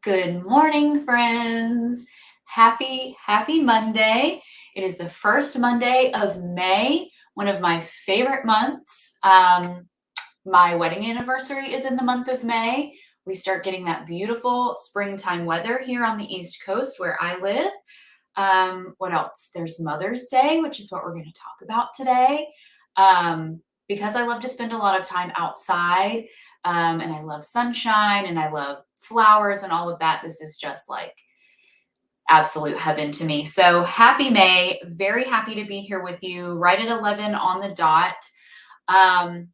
Good morning, friends. Happy Monday. It is the first Monday of May, one of my favorite months. My wedding anniversary is in the month of May. We start getting that beautiful springtime weather here on the East Coast where I live. What else? There's Mother's Day, which is what we're going to talk about today. Because I love to spend a lot of time outside, and I love sunshine and I love flowers and all of that. This is just like absolute heaven to me. So happy May. Very happy to be here with you right at 11 on the dot. Um,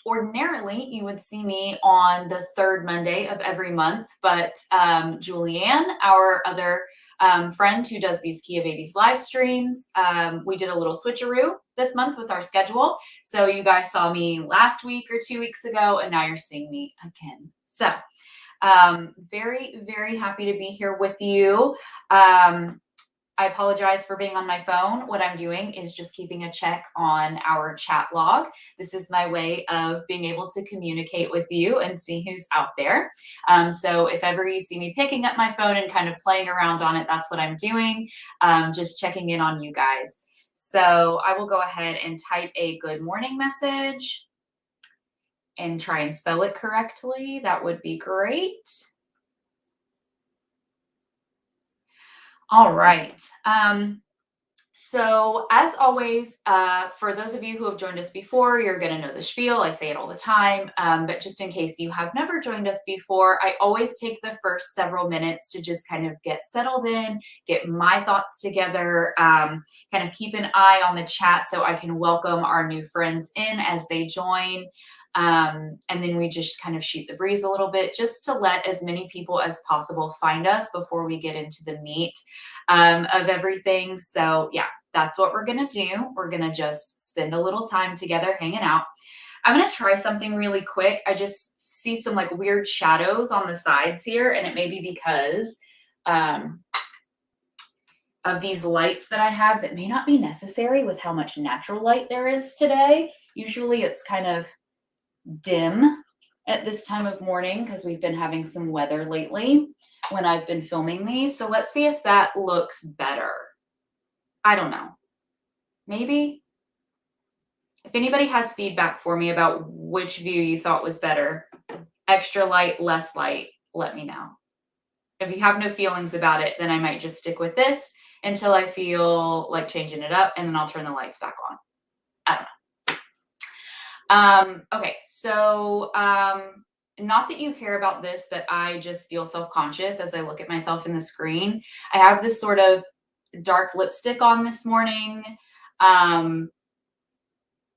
Ordinarily, you would see me on the third Monday of every month, but Julianne, our other friend who does these Kia Babies live streams, we did a little switcheroo this month with our schedule. So you guys saw me last week or 2 weeks ago, and now you're seeing me again. So very, very happy to be here with you. I apologize for being on my phone. What I'm doing is just keeping a check on our chat log. This is my way of being able to communicate with you and see who's out there. So if ever you see me picking up my phone and kind of playing around on it, that's what I'm doing. Just checking in on you guys. So I will go ahead and type a good morning message and try and spell it correctly. That would be great. All right. So as always, for those of you who have joined us before, you're going to know the spiel. I say it all the time, but just in case you have never joined us before, I always take the first several minutes to just kind of get settled in, get my thoughts together, kind of keep an eye on the chat so I can welcome our new friends in as they join. And then we just kind of shoot the breeze a little bit just to let as many people as possible find us before we get into the meat of everything. So yeah, that's what we're going to do. We're going to just spend a little time together hanging out. I'm going to try something really quick. I just see some like weird shadows on the sides here, and it may be because of these lights that I have that may not be necessary with how much natural light there is today. Usually it's kind of dim at this time of morning because we've been having some weather lately when I've been filming these. So let's see if that looks better. I don't know. Maybe. If anybody has feedback for me about which view you thought was better, extra light, less light, let me know. If you have no feelings about it, then I might just stick with this until I feel like changing it up, and then I'll turn the lights back on. I don't know. Okay, so not that you care about this, but I just feel self-conscious as I look at myself in the screen. I have this sort of dark lipstick on this morning.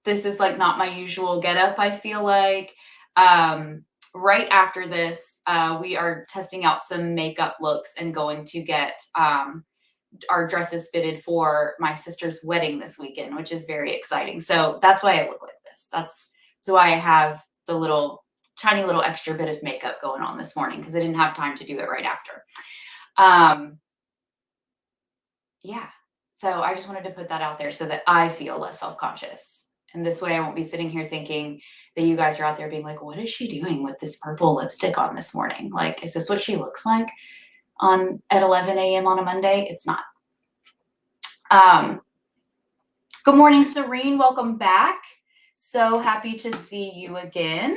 This is like not my usual getup, I feel like. Right after this, we are testing out some makeup looks and going to get our dresses fitted for my sister's wedding this weekend, which is very exciting. So that's why I look like this. That's why I have the tiny little extra bit of makeup going on this morning, because I didn't have time to do it right after. Yeah. So I just wanted to put that out there so that I feel less self-conscious. And this way I won't be sitting here thinking that you guys are out there being like, what is she doing with this purple lipstick on this morning? Like, is this what she looks like at 11 a.m. on a Monday? It's not. Good morning, Serene. Welcome back. So happy to see you again.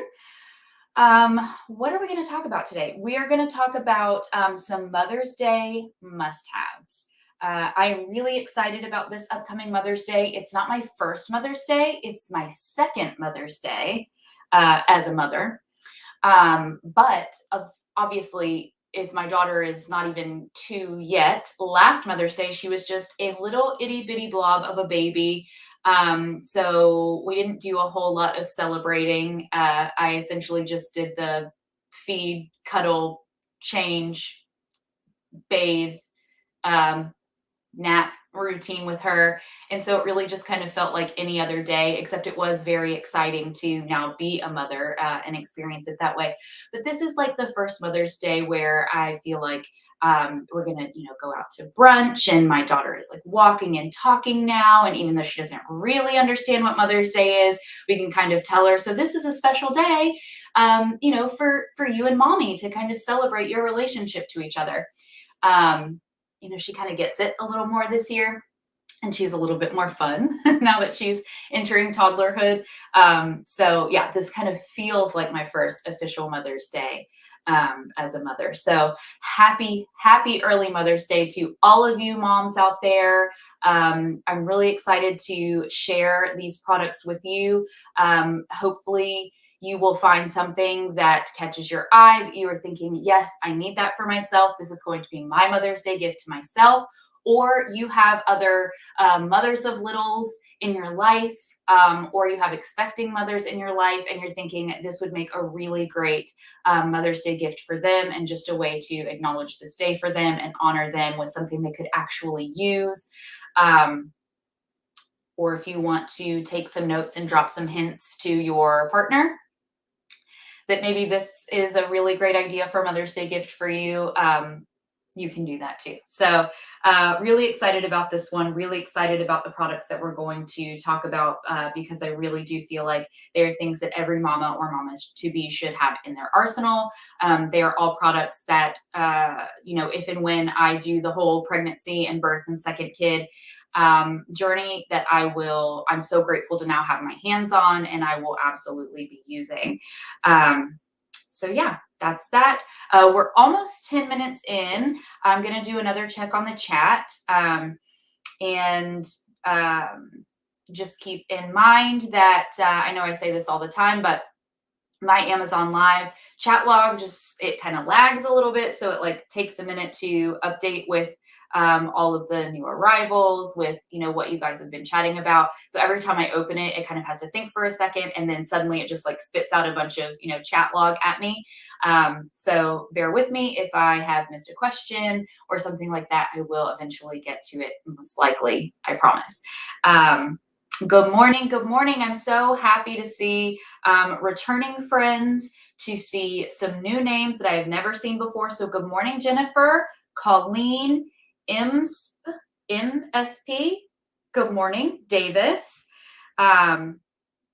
What are we going to talk about today? We are going to talk about some Mother's Day must-haves. I'm really excited about this upcoming Mother's Day. It's not my first Mother's Day. It's my second Mother's Day as a mother. But obviously, if my daughter is not even 2 yet, last Mother's Day, she was just a little itty bitty blob of a baby. So we didn't do a whole lot of celebrating. I essentially just did the feed, cuddle, change, bathe, nap routine with her. And so it really just kind of felt like any other day, except it was very exciting to now be a mother and experience it that way. But this is like the first Mother's Day where I feel like we're going to, go out to brunch, and my daughter is like walking and talking now. And even though she doesn't really understand what Mother's Day is, we can kind of tell her, so this is a special day. for you and mommy to kind of celebrate your relationship to each other. Um, she kind of gets it a little more this year, and she's a little bit more fun now that she's entering toddlerhood. So yeah, this kind of feels like my first official Mother's Day as a mother. So happy early Mother's Day to all of you moms out there. I'm really excited to share these products with you. Hopefully you will find something that catches your eye, that you are thinking, yes, I need that for myself. This is going to be my Mother's Day gift to myself. Or you have other mothers of littles in your life, or you have expecting mothers in your life, and you're thinking this would make a really great Mother's Day gift for them, and just a way to acknowledge this day for them and honor them with something they could actually use. Or if you want to take some notes and drop some hints to your partner that maybe this is a really great idea for Mother's Day gift for you, you can do that too. So really excited about this one, really excited about the products that we're going to talk about, because I really do feel like they're things that every mama or mama to be should have in their arsenal. They are all products that, if and when I do the whole pregnancy and birth and second kid journey, that I'm so grateful to now have my hands on, and I will absolutely be using. So yeah, that's that. We're almost 10 minutes in. I'm going to do another check on the chat. And just keep in mind that I know I say this all the time, but my Amazon Live chat log it kind of lags a little bit. So it takes a minute to update with all of the new arrivals, with what you guys have been chatting about. So every time I open it, it kind of has to think for a second, and then suddenly it just spits out a bunch of chat log at me. So bear with me if I have missed a question or something like that. I will eventually get to it, most likely, I promise. Good morning. Good morning. I'm so happy to see returning friends, to see some new names that I have never seen before. So good morning, Jennifer, Colleen, MSP. Good morning, Davis.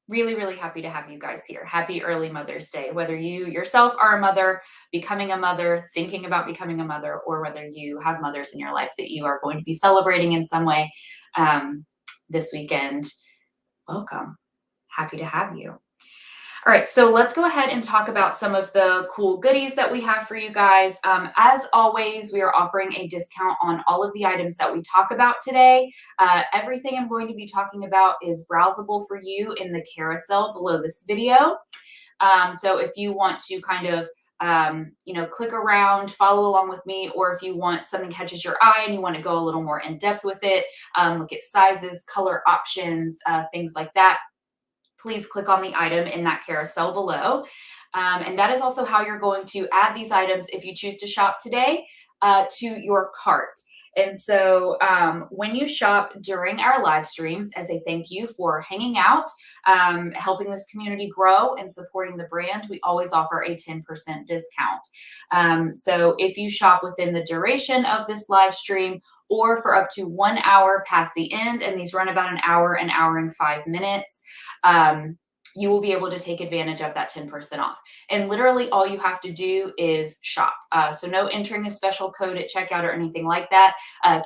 Really happy to have you guys here. Happy early Mother's Day, whether you yourself are a mother, becoming a mother, thinking about becoming a mother, or whether you have mothers in your life that you are going to be celebrating in some way this weekend. Welcome. Happy to have you. All right, so let's go ahead and talk about some of the cool goodies that we have for you guys. As always, we are offering a discount on all of the items that we talk about today. Everything I'm going to be talking about is browsable for you in the carousel below this video. So if you want to kind of click around, follow along with me, or if you want something catches your eye and you want to go a little more in depth with it, look at sizes, color options, things like that, please click on the item in that carousel below. And that is also how you're going to add these items, if you choose to shop today, to your cart. And so when you shop during our live streams, as a thank you for hanging out, helping this community grow, and supporting the brand, we always offer a 10% discount. So if you shop within the duration of this live stream, or for up to 1 hour past the end, and these run about an hour and 5 minutes, you will be able to take advantage of that 10% off. And literally all you have to do is shop. So no entering a special code at checkout or anything like that.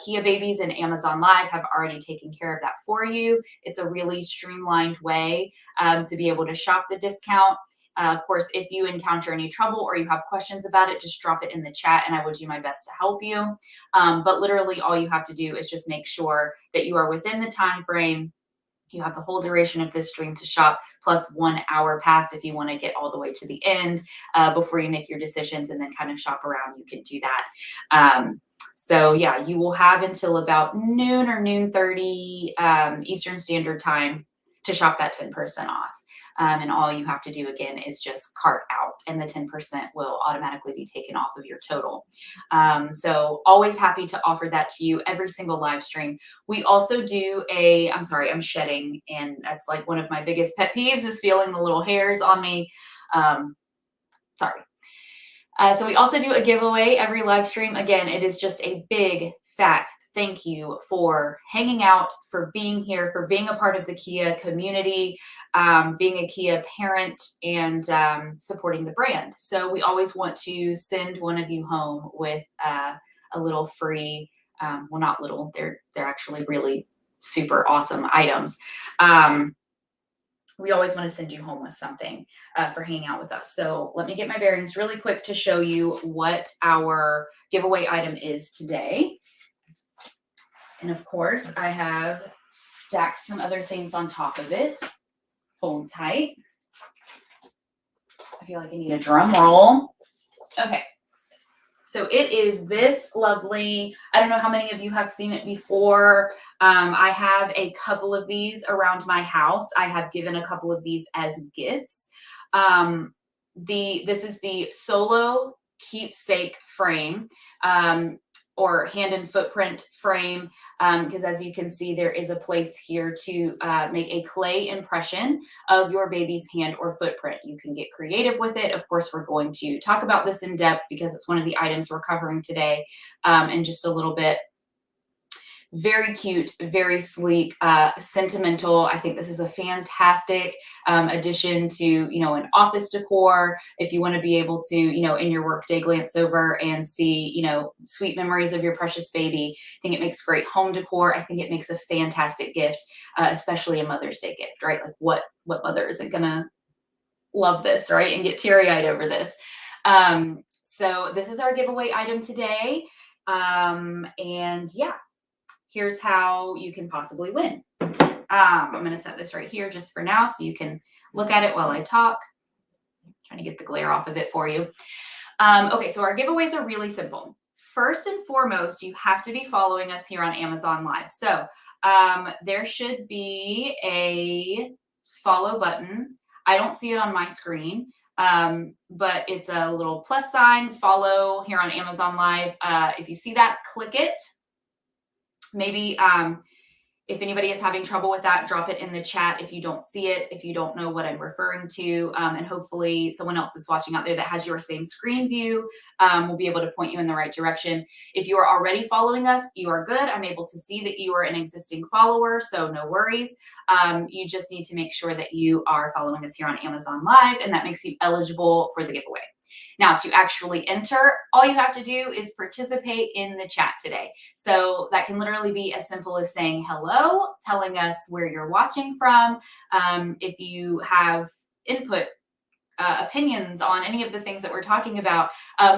Kia Babies and Amazon Live have already taken care of that for you. It's a really streamlined way to be able to shop the discount. Of course, if you encounter any trouble or you have questions about it, just drop it in the chat and I will do my best to help you. But literally all you have to do is just make sure that you are within the time frame. You have the whole duration of this stream to shop, plus 1 hour past if you want to get all the way to the end before you make your decisions and then kind of shop around. You can do that. So yeah, you will have until about noon or noon 30 Eastern Standard Time to shop that 10% off. And all you have to do again is just cart out, and the 10% will automatically be taken off of your total. So always happy to offer that to you every single live stream. We also do I'm sorry, I'm shedding, and that's one of my biggest pet peeves, is feeling the little hairs on me. Sorry. So we also do a giveaway every live stream. Again, it is just a big, fat thank you for hanging out, for being here, for being a part of the Kia community, being a Kia parent, and supporting the brand. So we always want to send one of you home with a little free, well, not little, they're actually really super awesome items. We always want to send you home with something for hanging out with us. So let me get my bearings really quick to show you what our giveaway item is today. And of course, I have stacked some other things on top of it. Hold tight. I feel like I need a drum roll. Okay. So it is this lovely, I don't know how many of you have seen it before. I have a couple of these around my house. I have given a couple of these as gifts. This is the Solo Keepsake frame, or hand and footprint frame, because as you can see, there is a place here to make a clay impression of your baby's hand or footprint. You can get creative with it. Of course, we're going to talk about this in depth because it's one of the items we're covering today in just a little bit. Very cute, very sleek, sentimental. I think this is a fantastic addition to, an office decor. If you want to be able to, in your workday glance over and see, sweet memories of your precious baby. I think it makes great home decor. I think it makes a fantastic gift, especially a Mother's Day gift, right? Like what mother isn't gonna love this, right? And get teary-eyed over this. So this is our giveaway item today. And yeah. Here's how you can possibly win. I'm going to set this right here just for now so you can look at it while I talk. I'm trying to get the glare off of it for you. Okay, so our giveaways are really simple. First and foremost, you have to be following us here on Amazon Live. So there should be a follow button. I don't see it on my screen, but it's a little plus sign, follow here on Amazon Live. If you see that, click it. Maybe if anybody is having trouble with that, drop it in the chat if you don't see it, if you don't know what I'm referring to, and hopefully someone else that's watching out there that has your same screen view will be able to point you in the right direction. If you are already following us, you are good. I'm able to see that you are an existing follower, so no worries. You just need to make sure that you are following us here on Amazon Live, and that makes you eligible for the giveaway. Now, to actually enter, all you have to do is participate in the chat today. So that can literally be as simple as saying hello, telling us where you're watching from. If you have input, opinions on any of the things that we're talking about,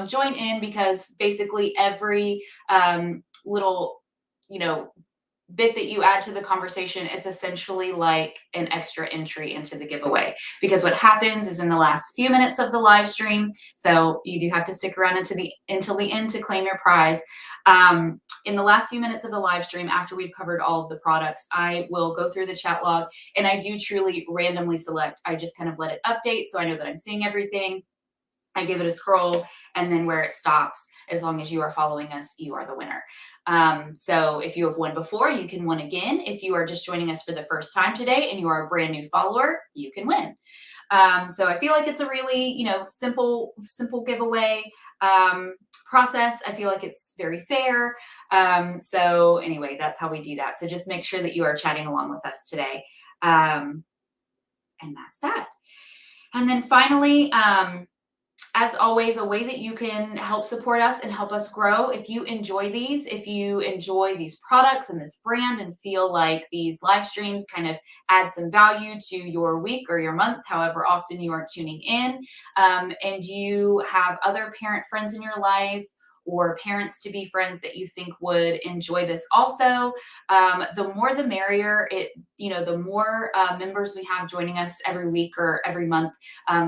join in, because basically every little, bit that you add to the conversation, it's essentially like an extra entry into the giveaway. Because what happens is in the last few minutes of the live stream, so you do have to stick around until the end to claim your prize. In the last few minutes of the live stream, after we've covered all of the products, I will go through the chat log, and I do truly randomly select. I just kind of let it update so I know that I'm seeing everything. I give it a scroll, and then where it stops, as long as you are following us, you are the winner. So if you have won before, you can win again. If you are just joining us for the first time today and you are a brand new follower, you can win. So I feel like it's a really, simple giveaway process. I feel like it's very fair. So anyway, that's how we do that. So just make sure that you are chatting along with us today. And that's that. And then finally, as always, a way that you can help support us and help us grow. If you enjoy these products and this brand and feel like these live streams kind of add some value to your week or your month, however often you are tuning in, and you have other parent friends in your life or parents to be friends that you think would enjoy this also, the more the merrier. The more members we have joining us every week or every month,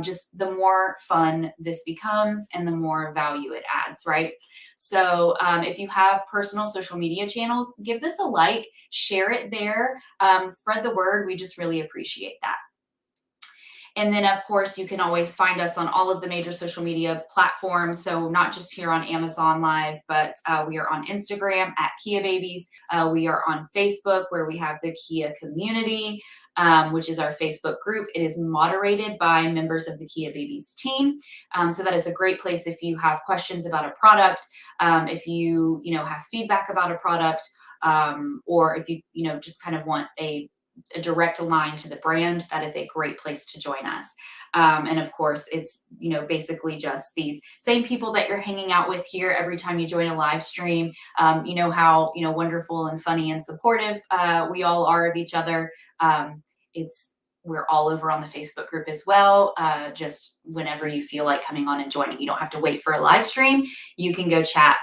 just the more fun this becomes and the more value it adds, right? So if you have personal social media channels, give this a like, share it there, spread the word. We just really appreciate that. And then, of course, you can always find us on all of the major social media platforms. So not just here on Amazon Live, but we are on Instagram at Kia Babies. We are on Facebook, where we have the Kia community, which is our Facebook group. It is moderated by members of the Kia Babies team. So that is a great place if you have questions about a product, if you have feedback about a product, or if you just kind of want a direct line to the brand, that is a great place to join us. And of course, it's, basically just these same people that you're hanging out with here every time you join a live stream. You know how, wonderful and funny and supportive we all are of each other. It's We're all over on the Facebook group as well. Just whenever you feel like coming on and joining, you don't have to wait for a live stream. You can go chat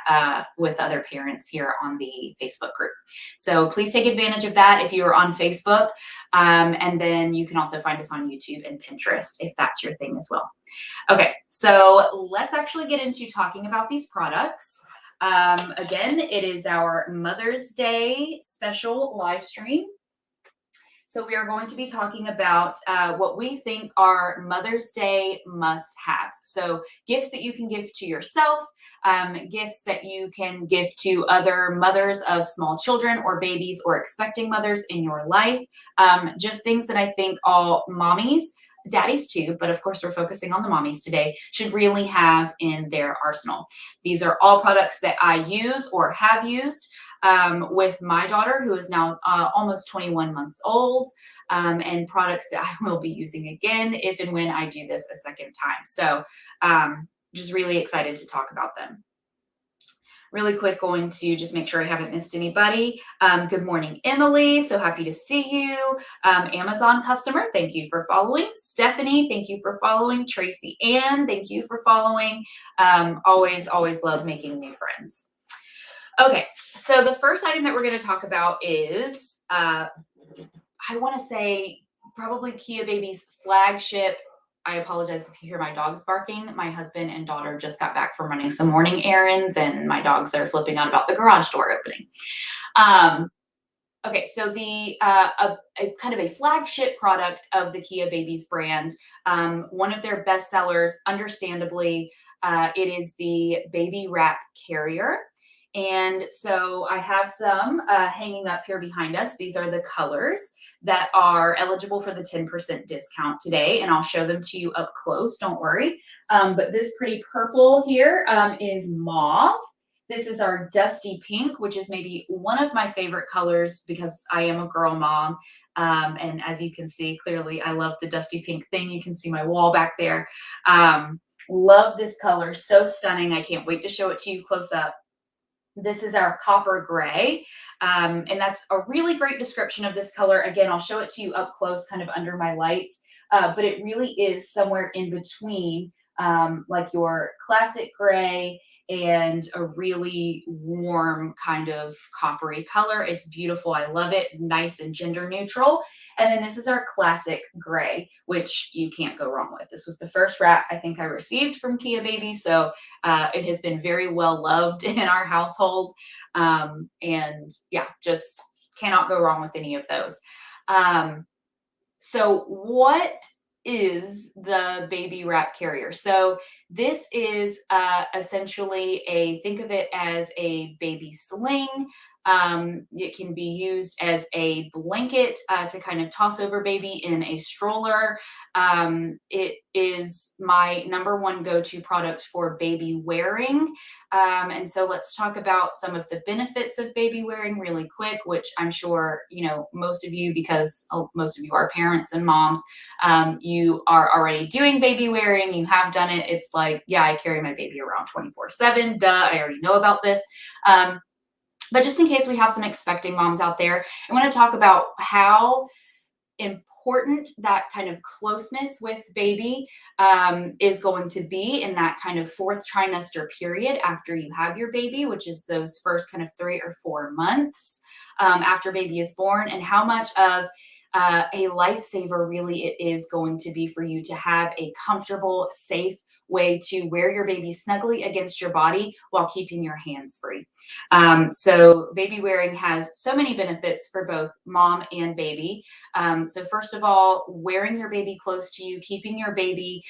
with other parents here on the Facebook group. So please take advantage of that if you are on Facebook. And then you can also find us on YouTube and Pinterest if that's your thing as well. Okay, so let's actually get into talking about these products. Again, it is our Mother's Day special live stream. So we are going to be talking about what we think are Mother's Day must-haves. So gifts that you can give to yourself, gifts that you can give to other mothers of small children or babies or expecting mothers in your life. Just things that I think all mommies, daddies too, but of course we're focusing on the mommies today, should really have in their arsenal. These are all products that I use or have used with my daughter, who is now almost 21 months old, and products that I will be using again if and when I do this a second time. So just really excited to talk about them. Really quick, going to just make sure I haven't missed anybody. Good morning, Emily. So happy to see you. Amazon customer, thank you for following. Stephanie, thank you for following. Tracy Ann, thank you for following. Always love making new friends. Okay, so the first item that we're going to talk about is, I want to say probably Kia Baby's flagship. I apologize if you hear my dogs barking. My husband and daughter just got back from running some morning errands, and my dogs are flipping out about the garage door opening. Okay, so the a kind of a flagship product of the Kia Babies brand, one of their best sellers, understandably, it is the Baby Wrap Carrier. And so I have some hanging up here behind us. These are the colors that are eligible for the 10% discount today, and I'll show them to you up close, don't worry. But this pretty purple here is mauve. This is our dusty pink, which is maybe one of my favorite colors because I am a girl mom. And as you can see, clearly I love the dusty pink thing. You can see my wall back there. Love this color, so stunning. I can't wait to show it to you close up. This is our copper gray, and that's a really great description of this color. Again, I'll show it to you up close, kind of under my lights, but it really is somewhere in between, like your classic gray and a really warm kind of coppery color. It's beautiful. I love it. Nice and gender neutral. And then this is our classic gray, which you can't go wrong with. This was the first wrap I think I received from Kia Baby. So it has been very well loved in our household. And yeah, just cannot go wrong with any of those. So what is the Baby Wrap Carrier? So this is essentially think of it as a baby sling. It can be used as a blanket to kind of toss over baby in a stroller. It is my number one go-to product for baby wearing. And so let's talk about some of the benefits of baby wearing really quick, which I'm sure, most of you, because most of you are parents and moms, you are already doing baby wearing. You have done it. It's like, yeah, I carry my baby around 24/7. Duh, I already know about this. But just in case we have some expecting moms out there, I want to talk about how important that kind of closeness with baby is going to be in that kind of fourth trimester period after you have your baby, which is those first kind of 3 or 4 months after baby is born, and how much of a lifesaver really it is going to be for you to have a comfortable, safe way to wear your baby snugly against your body while keeping your hands free. So baby wearing has so many benefits for both mom and baby. So first of all, wearing your baby close to you, keeping your baby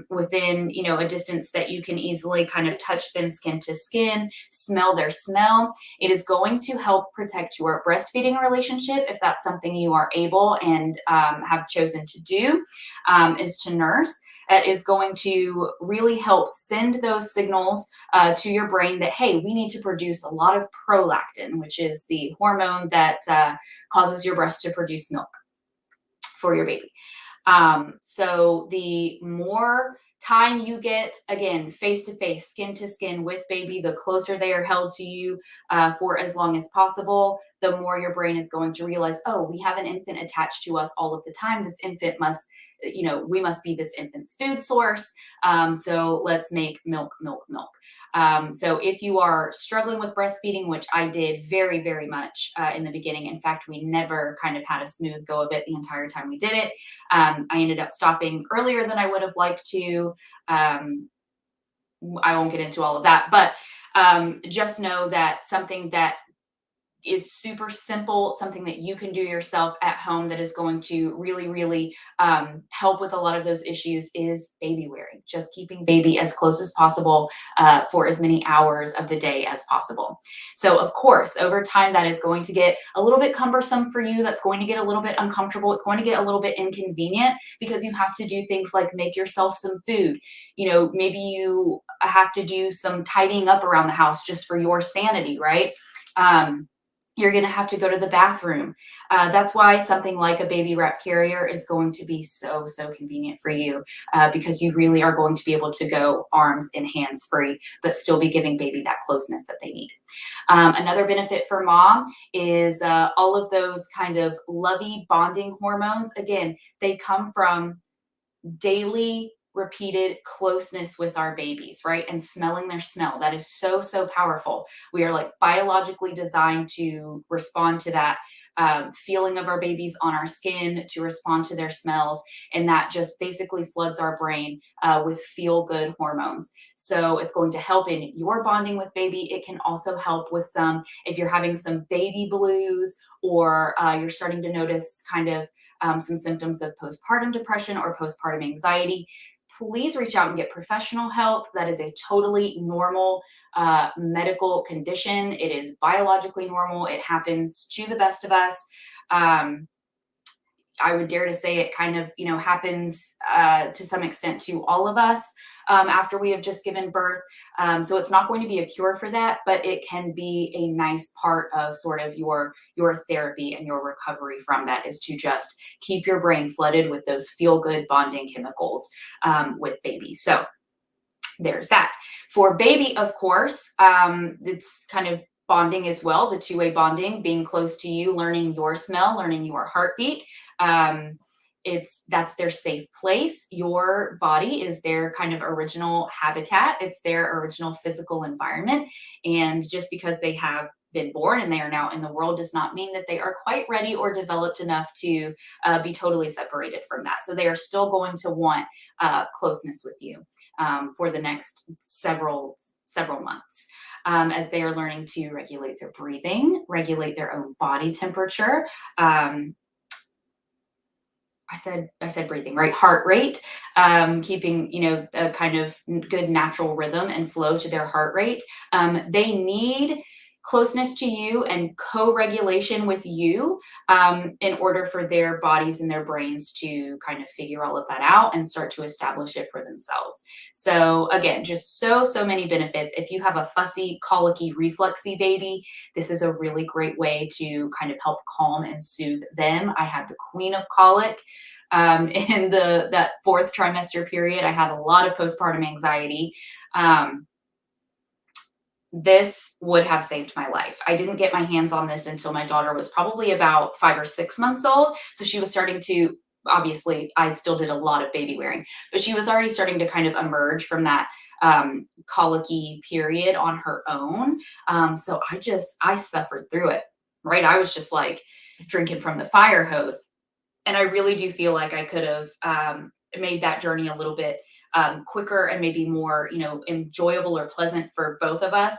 within, a distance that you can easily kind of touch them skin to skin, smell their smell. It is going to help protect your breastfeeding relationship if that's something you are able and have chosen to do, is to nurse. That is going to to really help send those signals to your brain that, hey, we need to produce a lot of prolactin, which is the hormone that causes your breast to produce milk for your baby. So the more time you get, again, face to face, skin to skin with baby, the closer they are held to you for as long as possible, the more your brain is going to realize, oh, we have an infant attached to us all of the time. This infant must, we must be this infant's food source. So let's make milk, milk, milk. So if you are struggling with breastfeeding, which I did very, very much in the beginning, in fact, we never kind of had a smooth go of it the entire time we did it. I ended up stopping earlier than I would have liked to. I won't get into all of that, but just know that something that is super simple, something that you can do yourself at home that is going to really, really help with a lot of those issues is baby wearing. Just keeping baby as close as possible for as many hours of the day as possible. So of course, over time, that is going to get a little bit cumbersome for you. That's going to get a little bit uncomfortable. It's going to get a little bit inconvenient because you have to do things like make yourself some food. Maybe you have to do some tidying up around the house just for your sanity, right? You're going to have to go to the bathroom. That's why something like a baby wrap carrier is going to be so, so convenient for you because you really are going to be able to go arms and hands free, but still be giving baby that closeness that they need. Another benefit for mom is all of those kind of lovey bonding hormones. Again, they come from daily repeated closeness with our babies, right? And smelling their smell. That is so, so powerful. We are like biologically designed to respond to that feeling of our babies on our skin, to respond to their smells. And that just basically floods our brain with feel good hormones. So it's going to help in your bonding with baby. It can also help with if you're having some baby blues or you're starting to notice kind of some symptoms of postpartum depression or postpartum anxiety, please reach out and get professional help. That is a totally normal medical condition. It is biologically normal. It happens to the best of us. I would dare to say it kind of, happens to some extent to all of us after we have just given birth. So it's not going to be a cure for that, but it can be a nice part of sort of your therapy and your recovery from that, is to just keep your brain flooded with those feel-good bonding chemicals with baby. So there's that. For baby, of course, it's kind of bonding as well, the two-way bonding, being close to you, learning your smell, learning your heartbeat. That's their safe place. Your body is their kind of original habitat. It's their original physical environment. And just because they have been born and they are now in the world does not mean that they are quite ready or developed enough to be totally separated from that. So they are still going to want closeness with you for the next several months. As they are learning to regulate their breathing, regulate their own body temperature. I said breathing, right? Heart rate, keeping, a kind of good natural rhythm and flow to their heart rate. They need closeness to you and co-regulation with you in order for their bodies and their brains to kind of figure all of that out and start to establish it for themselves. So again, just so many benefits. If you have a fussy, colicky, refluxy baby, this is a really great way to kind of help calm and soothe them. I had the queen of colic in that 4th trimester period. I had a lot of postpartum anxiety. This would have saved my life. I didn't get my hands on this until my daughter was probably about 5 or 6 months old. So she was starting to, obviously, I still did a lot of baby wearing, but she was already starting to kind of emerge from that colicky period on her own. So I suffered through it, right? I was just like drinking from the fire hose. And I really do feel like I could have made that journey a little bit quicker and maybe more, enjoyable or pleasant for both of us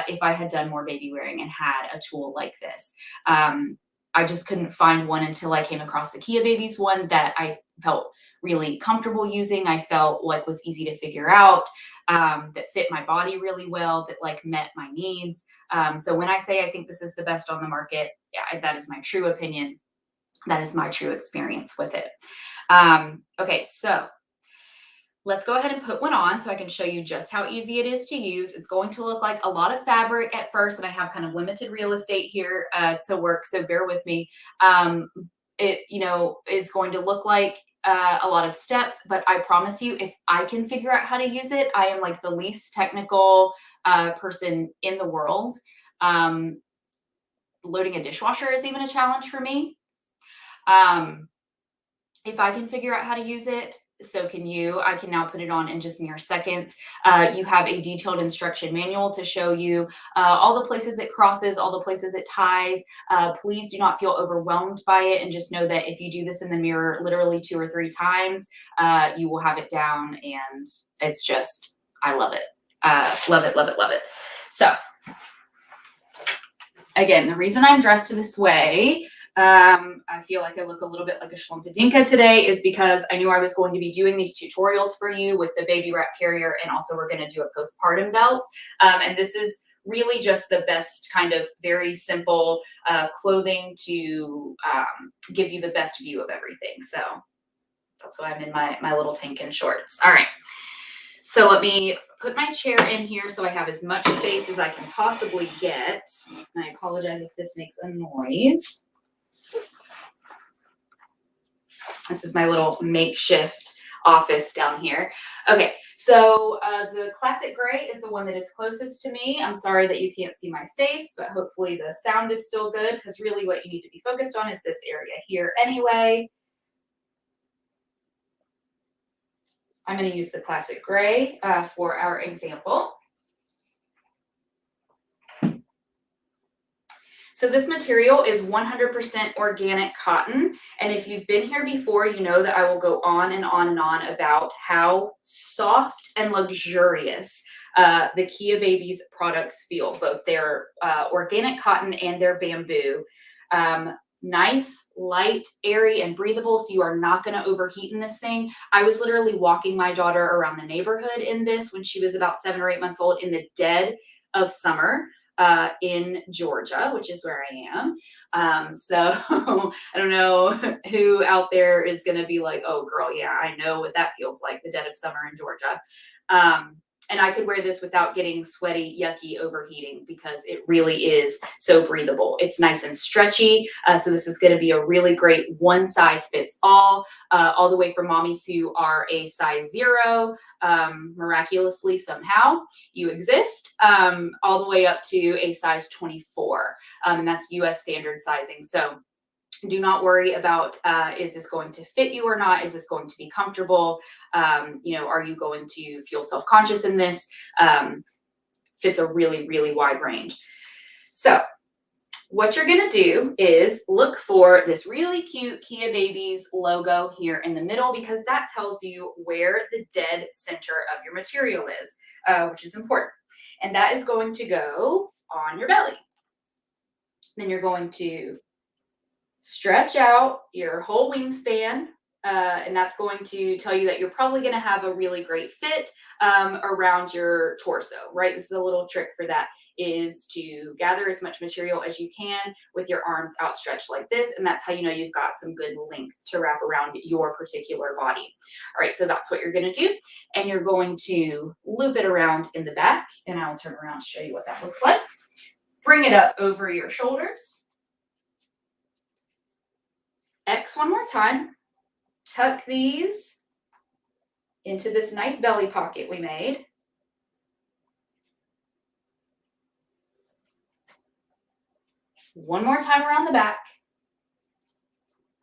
if I had done more baby wearing and had a tool like this. I just couldn't find one until I came across the Kia Babies one that I felt really comfortable using. I felt like was easy to figure out, that fit my body really well, that like met my needs. So when I say I think this is the best on the market, yeah, that is my true opinion. That is my true experience with it. Okay, so Let's go ahead and put one on so I can show you just how easy it is to use. It's going to look like a lot of fabric at first, and I have kind of limited real estate here to work, so bear with me. It, is going to look like a lot of steps, but I promise you, if I can figure out how to use it, I am like the least technical person in the world. Um, Loading a dishwasher is even a challenge for me. If I can figure out how to use it, so can you. I can now put it on in just mere seconds. You have a detailed instruction manual to show you all the places it crosses, all the places it ties. Please do not feel overwhelmed by it, and just know that if you do this in the mirror literally 2 or 3 times, you will have it down, and it's just, I love it. Love it, love it, love it. So again, the reason I'm dressed this way, I feel like I look a little bit like a Schlumpedinka today, is because I knew I was going to be doing these tutorials for you with the baby wrap carrier, and also we're going to do a postpartum belt. And this is really just the best kind of very simple clothing to give you the best view of everything. So that's why I'm in my little tank and shorts. All right. So let me put my chair in here so I have as much space as I can possibly get. And I apologize if this makes a noise. This is my little makeshift office down here. Okay, so the classic gray is the one that is closest to me. I'm sorry that you can't see my face, but hopefully the sound is still good, because really what you need to be focused on is this area here anyway. I'm going to use the classic gray for our example. So this material is 100% organic cotton. And if you've been here before, you know that I will go on and on and on about how soft and luxurious the Kia Babies products feel, both their organic cotton and their bamboo. Nice, light, airy, and breathable, so you are not going to overheat in this thing. I was literally walking my daughter around the neighborhood in this when she was about 7 or 8 months old in the dead of summer in Georgia, which is where I am. So I don't know who out there is going to be like, oh girl, yeah, I know what that feels like, the dead of summer in Georgia. And I could wear this without getting sweaty, yucky, overheating, because it really is so breathable. It's nice and stretchy. So this is going to be a really great one size fits all the way for mommies who are a size 0, miraculously somehow you exist, all the way up to a size 24. And that's US standard sizing. So do not worry about, is this going to fit you or not? Is this going to be comfortable? Are you going to feel self-conscious in this? Fits a really, really wide range. So what you're going to do is look for this really cute Kia Babies logo here in the middle, because that tells you where the dead center of your material is, which is important. And that is going to go on your belly. Then you're going to stretch out your whole wingspan, and that's going to tell you that you're probably going to have a really great fit around your torso, right? This is a little trick for that, is to gather as much material as you can with your arms outstretched like this, and that's how you know you've got some good length to wrap around your particular body. All right, so that's what you're going to do, and you're going to loop it around in the back, and I'll turn around to show you what that looks like. Bring it up over your shoulders. X one more time, tuck these into this nice belly pocket we made. One more time around the back.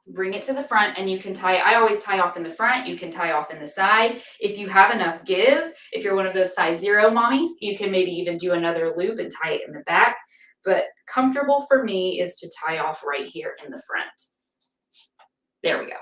Bring it to the front, and you can tie, I always tie off in the front, you can tie off in the side. If you have enough give, if you're one of those size 0 mommies, you can maybe even do another loop and tie it in the back. But comfortable for me is to tie off right here in the front. There we go.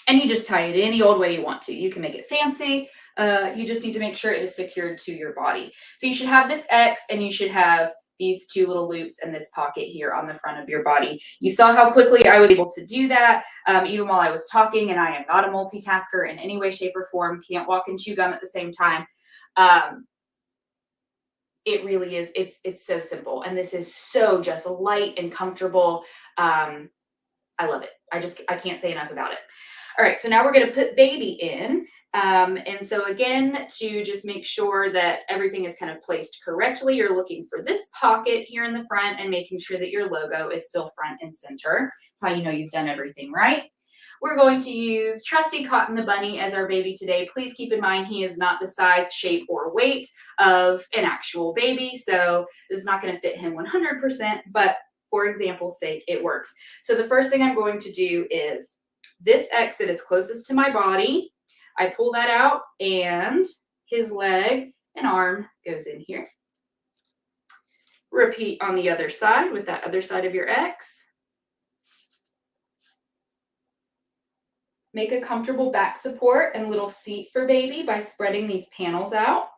And you just tie it any old way you want to. You can make it fancy. You just need to make sure it is secured to your body. So you should have this X, and you should have these 2 little loops and this pocket here on the front of your body. You saw how quickly I was able to do that, even while I was talking, and I am not a multitasker in any way, shape, or form. Can't walk and chew gum at the same time. It really is. It's so simple. And this is so just light and comfortable. I love it. I can't say enough about it. All right, so now we're going to put baby in. And so again, to just make sure that everything is kind of placed correctly, you're looking for this pocket here in the front and making sure that your logo is still front and center. That's how you know you've done everything right. We're going to use trusty Cotton the Bunny as our baby today. Please keep in mind he is not the size, shape, or weight of an actual baby, so this is not going to fit him 100%, but for example's sake, it works. So the first thing I'm going to do is this X that is closest to my body, I pull that out and his leg and arm goes in here. Repeat on the other side with that other side of your X. Make a comfortable back support and little seat for baby by spreading these panels out.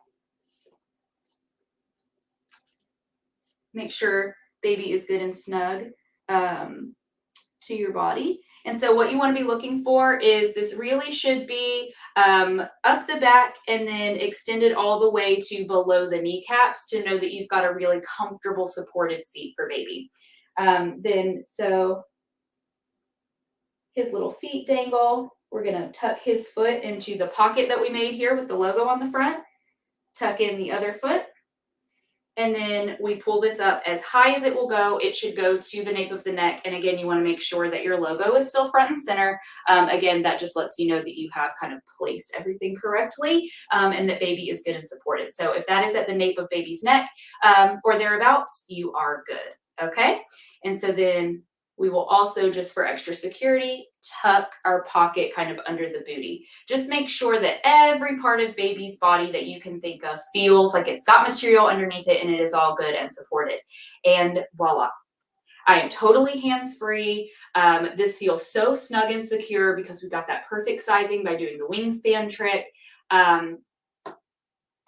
Make sure baby is good and snug to your body. And so what you want to be looking for is this really should be up the back and then extended all the way to below the kneecaps to know that you've got a really comfortable supported seat for baby. So his little feet dangle. We're going to tuck his foot into the pocket that we made here with the logo on the front. Tuck in the other foot. And then we pull this up as high as it will go. It should go to the nape of the neck. And again, you want to make sure that your logo is still front and center. Again, that just lets you know that you have kind of placed everything correctly and that baby is good and supported. So if that is at the nape of baby's neck or thereabouts, you are good. Okay. And so then we will also, just for extra security, tuck our pocket kind of under the booty. Just make sure that every part of baby's body that you can think of feels like it's got material underneath it and it is all good and supported. And voila. I am totally hands-free. This feels so snug and secure because we got that perfect sizing by doing the wingspan trick.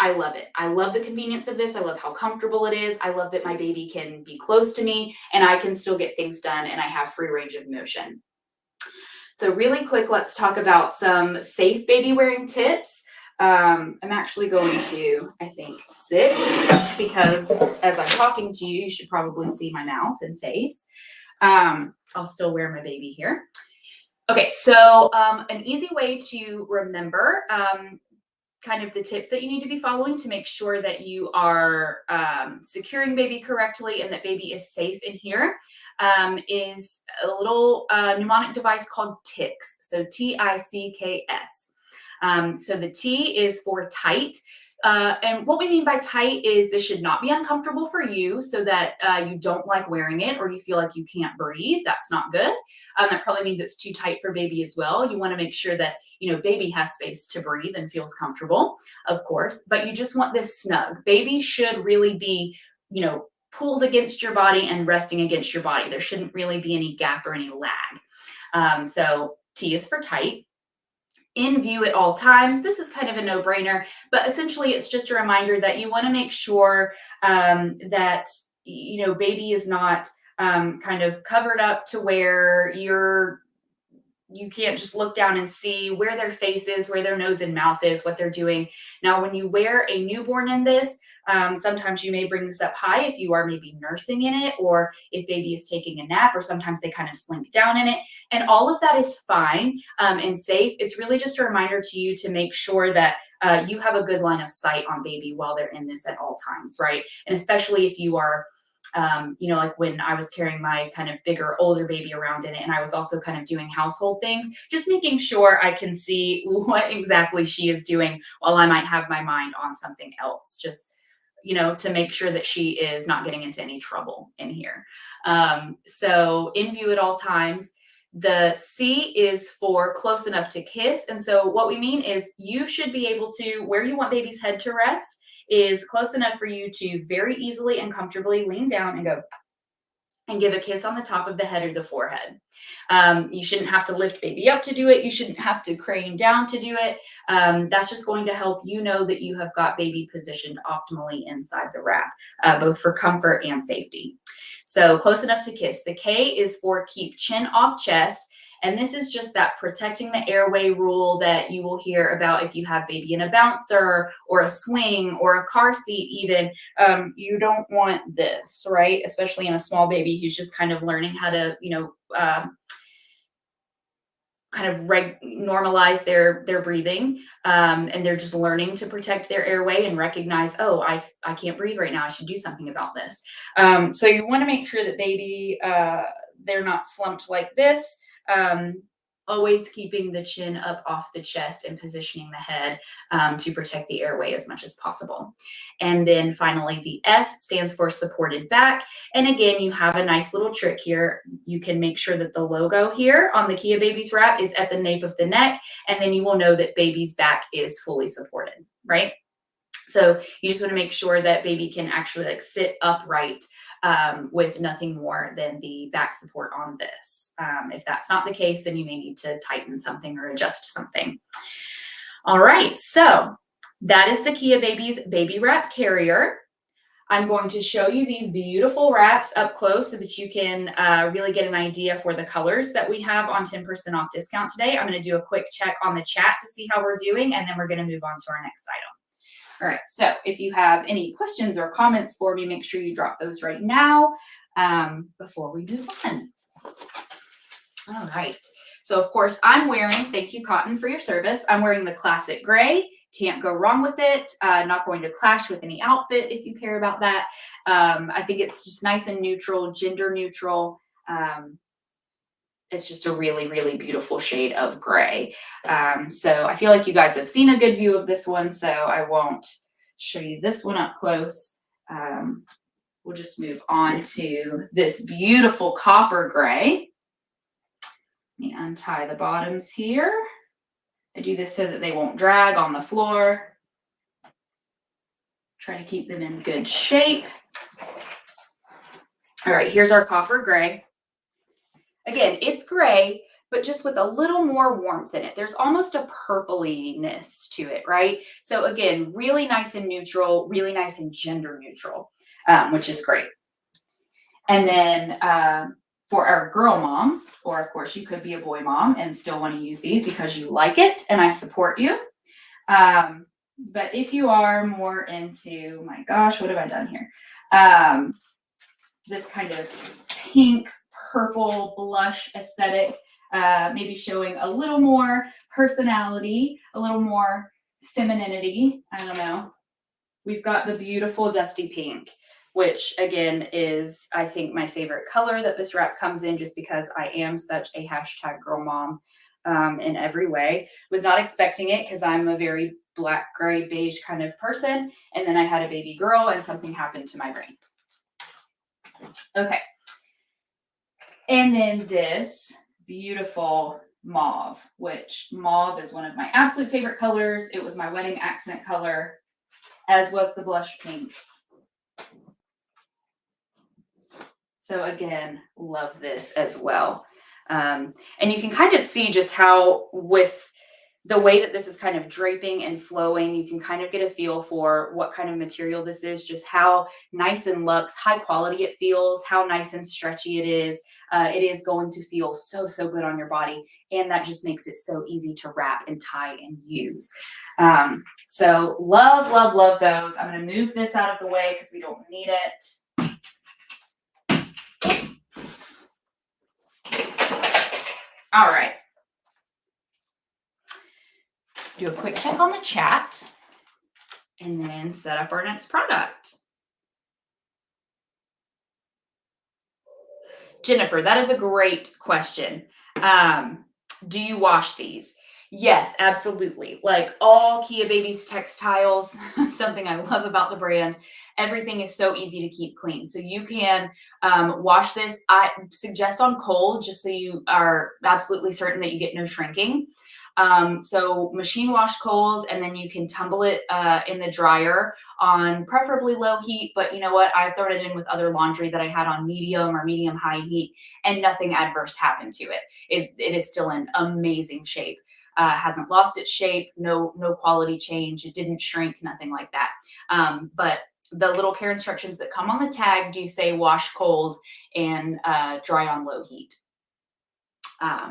I love it. I love the convenience of this. I love how comfortable it is. I love that my baby can be close to me and I can still get things done and I have free range of motion. So really quick, let's talk about some safe baby wearing tips. I'm actually going to, I think, sit because as I'm talking to you, you should probably see my mouth and face. I'll still wear my baby here. Okay, so an easy way to remember kind of the tips that you need to be following to make sure that you are securing baby correctly and that baby is safe in here is a little mnemonic device called TICKS. So TICKS. So the T is for tight. And what we mean by tight is this should not be uncomfortable for you so that you don't like wearing it or you feel like you can't breathe. That's not good. That probably means it's too tight for baby as well. You want to make sure that, you know, baby has space to breathe and feels comfortable, of course, but you just want this snug. Baby should really be, you know, pulled against your body and resting against your body. There shouldn't really be any gap or any lag. So T is for tight. In view at all times. This is kind of a no-brainer, but essentially it's just a reminder that you want to make sure that, you know, baby is not kind of covered up to where you can't just look down and see where their face is, where their nose and mouth is, what they're doing. Now, when you wear a newborn in this, sometimes you may bring this up high if you are maybe nursing in it, or if baby is taking a nap, or sometimes they kind of slink down in it. And all of that is fine and safe. It's really just a reminder to you to make sure that you have a good line of sight on baby while they're in this at all times, right? And especially if you are you know, like when I was carrying my kind of bigger, older baby around in it, and I was also kind of doing household things, just making sure I can see what exactly she is doing while I might have my mind on something else, just, you know, to make sure that she is not getting into any trouble in here. So in view at all times. The C is for close enough to kiss. And so what we mean is you should be able to, where you want baby's head to rest, is close enough for you to very easily and comfortably lean down and go and give a kiss on the top of the head or the forehead. You shouldn't have to lift baby up to do it. You shouldn't have to crane down to do it. That's just going to help you know that you have got baby positioned optimally inside the wrap, both for comfort and safety. So close enough to kiss. The K is for keep chin off chest. And this is just that protecting the airway rule that you will hear about if you have baby in a bouncer or a swing or a car seat even. You don't want this, right? Especially in a small baby who's just kind of learning how to, you know, kind of normalize their breathing, and they're just learning to protect their airway and recognize, oh, I can't breathe right now, I should do something about this. So you want to make sure that baby, they're not slumped like this. Always keeping the chin up off the chest and positioning the head, to protect the airway as much as possible. And then finally, the S stands for supported back. And again, you have a nice little trick here. You can make sure that the logo here on the Kia Babies wrap is at the nape of the neck, and then you will know that baby's back is fully supported, right? So you just want to make sure that baby can actually like sit upright, with nothing more than the back support on this. If that's not the case, then you may need to tighten something or adjust something. All right, so that is the Kia Babies Baby Wrap Carrier. I'm going to show you these beautiful wraps up close so that you can really get an idea for the colors that we have on 10% off discount today. I'm going to do a quick check on the chat to see how we're doing, and then we're going to move on to our next item. All right, so if you have any questions or comments for me, make sure you drop those right now, before we move on. All right, so of course I'm wearing, thank you Cotton for your service, I'm wearing the classic gray. Can't go wrong with it. Not going to clash with any outfit if you care about that. I think it's just nice and neutral, gender neutral. It's just a really, really beautiful shade of gray. So I feel like you guys have seen a good view of this one, so I won't show you this one up close. We'll just move on to this beautiful copper gray. Let me untie the bottoms here. I do this so that they won't drag on the floor. Try to keep them in good shape. All right, here's our copper gray. Again, it's gray, but just with a little more warmth in it. There's almost a purpliness to it, right? So again, really nice and neutral, really nice and gender neutral, which is great. And then for our girl moms, or of course you could be a boy mom and still want to use these because you like it, and I support you. But if you are more into, my gosh, what have I done here? This kind of pink, purple blush aesthetic, maybe showing a little more personality, a little more femininity. I don't know. We've got the beautiful dusty pink, which again is, I think, my favorite color that this wrap comes in, just because I am such a hashtag girl mom in every way. Was not expecting it because I'm a very black, gray, beige kind of person. And then I had a baby girl and something happened to my brain. Okay. And then this beautiful mauve, which mauve is one of my absolute favorite colors. It was my wedding accent color, as was the blush pink. So again, love this as well. And you can kind of see just how, with the way that this is kind of draping and flowing, you can kind of get a feel for what kind of material this is, just how nice and luxe, high quality it feels, how nice and stretchy it is. It is going to feel so, so good on your body. And that just makes it so easy to wrap and tie and use. So love, love, love those. I'm going to move this out of the way because we don't need it. All right. Do a quick check on the chat and then set up our next product. Jennifer, that is a great question. Do you wash these? Yes, absolutely. Like all Kia Babies textiles, something I love about the brand, everything is so easy to keep clean. So you can wash this. I suggest on cold, just so you are absolutely certain that you get no shrinking. So machine wash cold, and then you can tumble it in the dryer on preferably low heat. But you know what? I've thrown it in with other laundry that I had on medium or medium high heat, and nothing adverse happened to it. It is still in amazing shape. Hasn't lost its shape, no quality change. It didn't shrink, nothing like that. But the little care instructions that come on the tag do say wash cold and dry on low heat.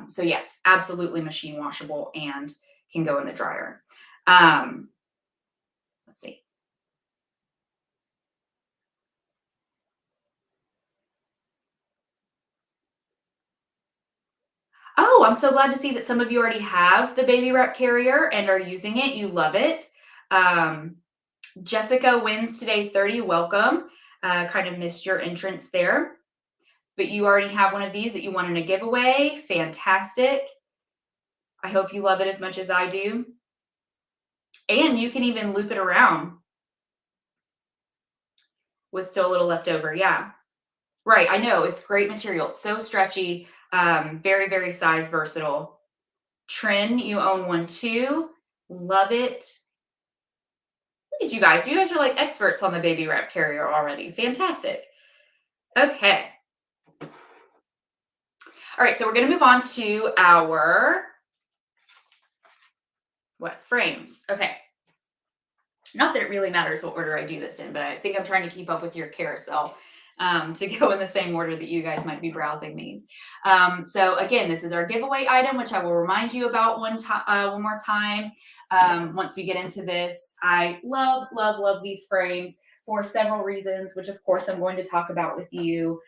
So yes, absolutely machine washable and can go in the dryer. Let's see. Oh, I'm so glad to see that some of you already have the baby rep carrier and are using it. You love it. Um, Jessica wins today 30. Welcome. Kind of missed your entrance there, but you already have one of these that you want in a giveaway. Fantastic. I hope you love it as much as I do. And you can even loop it around with still a little left over. Yeah. Right. I know. It's great material. It's so stretchy. Very, very size versatile. Trin, you own one too. Love it. Look at you guys. You guys are like experts on the baby wrap carrier already. Fantastic. Okay. All right. So we're going to move on to our frames. Okay. Not that it really matters what order I do this in, but I think I'm trying to keep up with your carousel to go in the same order that you guys might be browsing these. So again, this is our giveaway item, which I will remind you about one more time. Once we get into this, I love, love, love these frames for several reasons, which of course I'm going to talk about with you.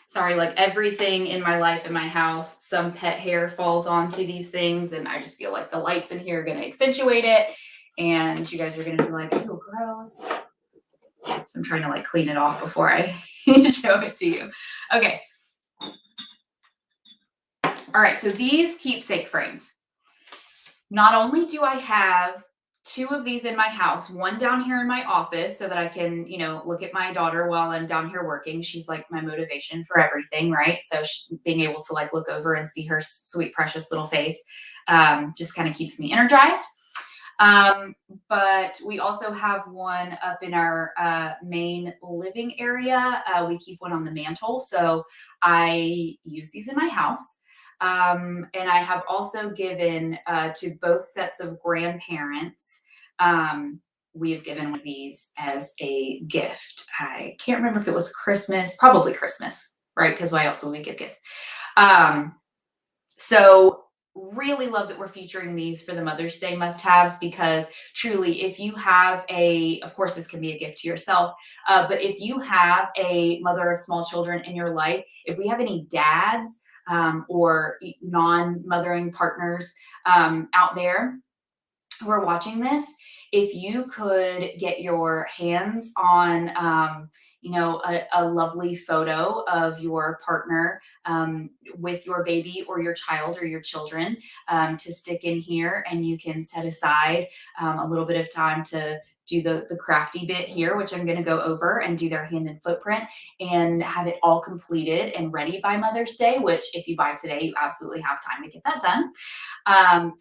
Sorry, like everything in my life, in my house, some pet hair falls onto these things, and I just feel like the lights in here are going to accentuate it, and you guys are going to be like, "Oh, gross." So I'm trying to like clean it off before I show it to you. Okay. All right. So these keepsake frames. Not only do I have two of these in my house, one down here in my office so that I can, look at my daughter while I'm down here working. She's like my motivation for everything, right? So being able to like look over and see her sweet, precious little face just kind of keeps me energized. But we also have one up in our main living area. We keep one on the mantle. So I use these in my house. And I have also given to both sets of grandparents. We have given one of these as a gift. I can't remember if it was Christmas, probably Christmas, right? Because why else would we give gifts? So really love that we're featuring these for the Mother's Day must-haves, because truly, if you have of course, this can be a gift to yourself, but if you have a mother of small children in your life, if we have any dads or non-mothering partners out there who are watching this, if you could get your hands on, a lovely photo of your partner with your baby or your child or your children to stick in here, and you can set aside a little bit of time to do the crafty bit here, which I'm going to go over, and do their hand and footprint and have it all completed and ready by Mother's Day, which if you buy today, you absolutely have time to get that done.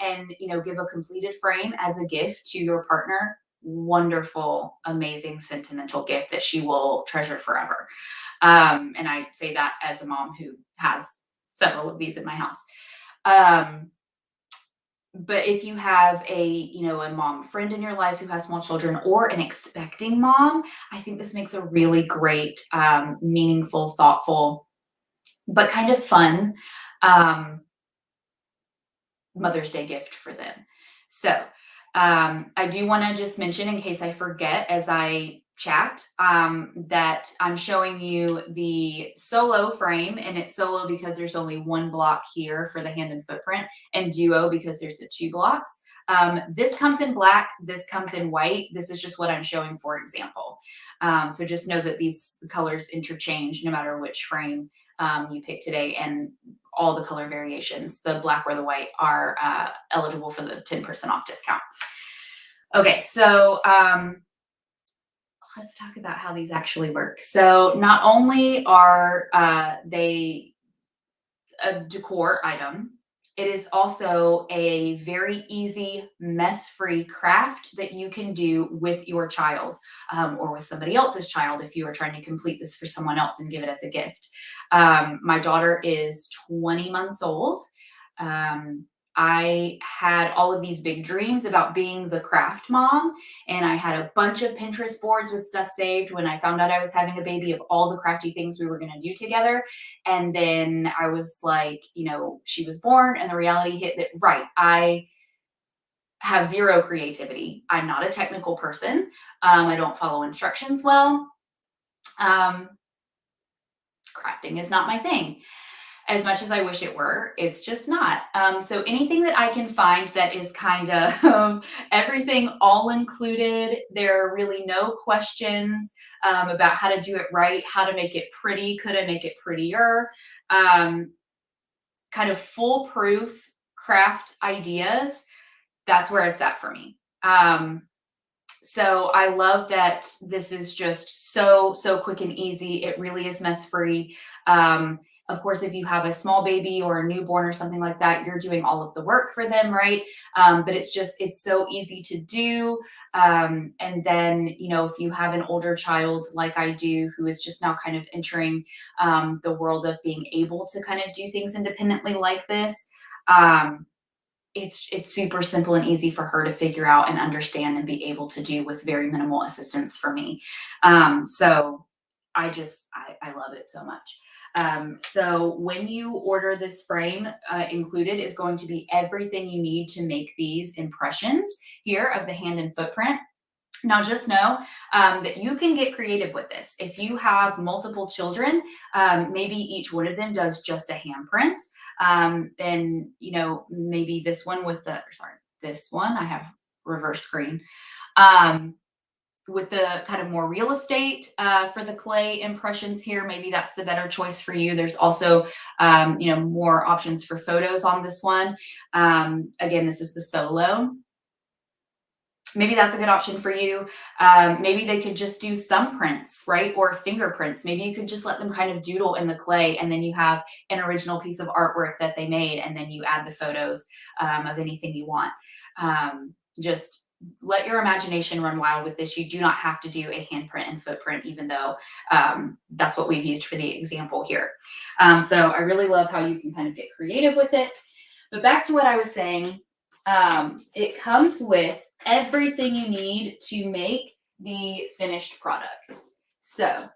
And give a completed frame as a gift to your partner. Wonderful, amazing, sentimental gift that she will treasure forever. And I say that as a mom who has several of these in my house. But if you have a mom friend in your life who has small children, or an expecting mom, I think this makes a really great, meaningful, thoughtful, but kind of fun Mother's Day gift for them. So I do want to just mention, in case I forget as I chat, that I'm showing you the solo frame, and it's solo because there's only one block here for the hand and footprint, and duo because there's the two blocks. This comes in black, this comes in white. This is just what I'm showing for example. So just know that these colors interchange no matter which frame you pick today, and all the color variations, the black or the white, are eligible for the 10% off discount. Okay, so let's talk about how these actually work. So not only are they a decor item, it is also a very easy, mess-free craft that you can do with your child or with somebody else's child if you are trying to complete this for someone else and give it as a gift. My daughter is 20 months old. I had all of these big dreams about being the craft mom, and I had a bunch of Pinterest boards with stuff saved when I found out I was having a baby, of all the crafty things we were going to do together. And then I was like, she was born, and the reality hit that, right, I have zero creativity. I'm not a technical person. I don't follow instructions well. Crafting is not my thing. as much as I wish it were, it's just not. So anything that I can find that is kind of everything all included, there are really no questions about how to do it right, how to make it pretty, could I make it prettier, um, kind of foolproof craft ideas. That's where it's at for me. So I love that this is just so quick and easy. It really is mess free. Of course, if you have a small baby or a newborn or something like that, you're doing all of the work for them, right? But it's so easy to do. And then, if you have an older child like I do, who is just now kind of entering the world of being able to kind of do things independently like this, um, it's super simple and easy for her to figure out and understand and be able to do with very minimal assistance for me. So I love it so much. So when you order this frame, included is going to be everything you need to make these impressions here of the hand and footprint. Now, just know that you can get creative with this. If you have multiple children, maybe each one of them does just a handprint. And, maybe this one this one, I have reverse screen. Um, with the kind of more real estate for the clay impressions here, maybe that's the better choice for you. There's also, more options for photos on this one. Again, this is the solo. Maybe that's a good option for you. Maybe they could just do thumbprints, right? Or fingerprints. Maybe you could just let them kind of doodle in the clay, and then you have an original piece of artwork that they made, and then you add the photos of anything you want. Just let your imagination run wild with this. You do not have to do a handprint and footprint, even though that's what we've used for the example here. So I really love how you can kind of get creative with it. But back to what I was saying, it comes with everything you need to make the finished product. So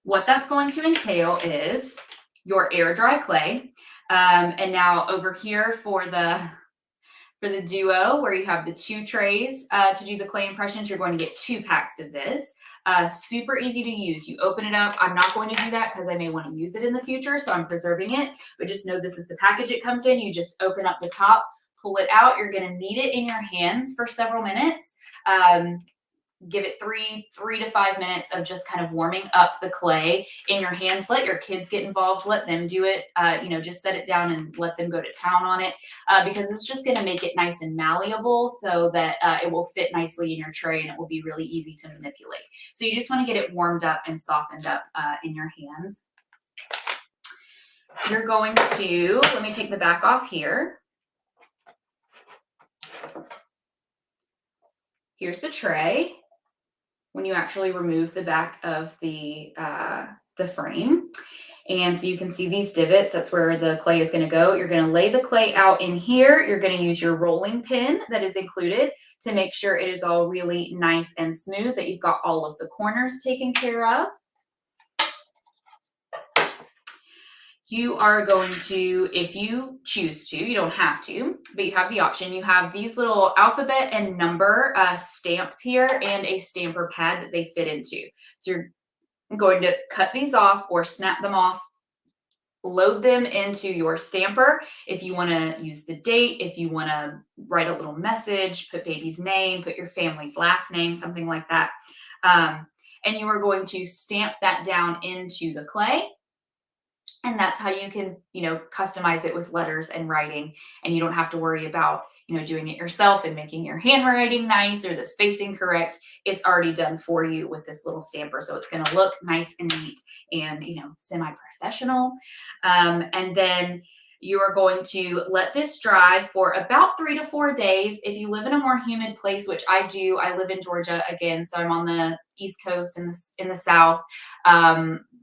what that's going to entail is your air dry clay. And now over here for the duo, where you have the 2 trays to do the clay impressions, you're going to get 2 packs of this. Super easy to use. You open it up. I'm not going to do that because I may want to use it in the future, so I'm preserving it. But just know this is the package it comes in. You just open up the top, pull it out. You're going to knead it in your hands for several minutes. Give it 3 to 5 minutes of just kind of warming up the clay in your hands. Let your kids get involved. Let them do it. Just set it down and let them go to town on it because it's just going to make it nice and malleable so that it will fit nicely in your tray and it will be really easy to manipulate. So you just want to get it warmed up and softened up in your hands. You're going to, let me take the back off here. Here's the tray. When you actually remove the back of the frame. And so you can see these divots, that's where the clay is going to go. You're going to lay the clay out in here. You're going to use your rolling pin that is included to make sure it is all really nice and smooth, that you've got all of the corners taken care of. You are going to, if you choose to, you don't have to, but you have the option. You have these little alphabet and number stamps here and a stamper pad that they fit into. So you're going to cut these off or snap them off, load them into your stamper. If you want to use the date, if you want to write a little message, put baby's name, put your family's last name, something like that. And you are going to stamp that down into the clay. And that's how you can, customize it with letters and writing. And you don't have to worry about, doing it yourself and making your handwriting nice or the spacing correct. It's already done for you with this little stamper. So it's going to look nice and neat and, semi-professional. And then you are going to let this dry for about 3 to 4 days. If you live in a more humid place, which I do, I live in Georgia again, so I'm on the East Coast in the South.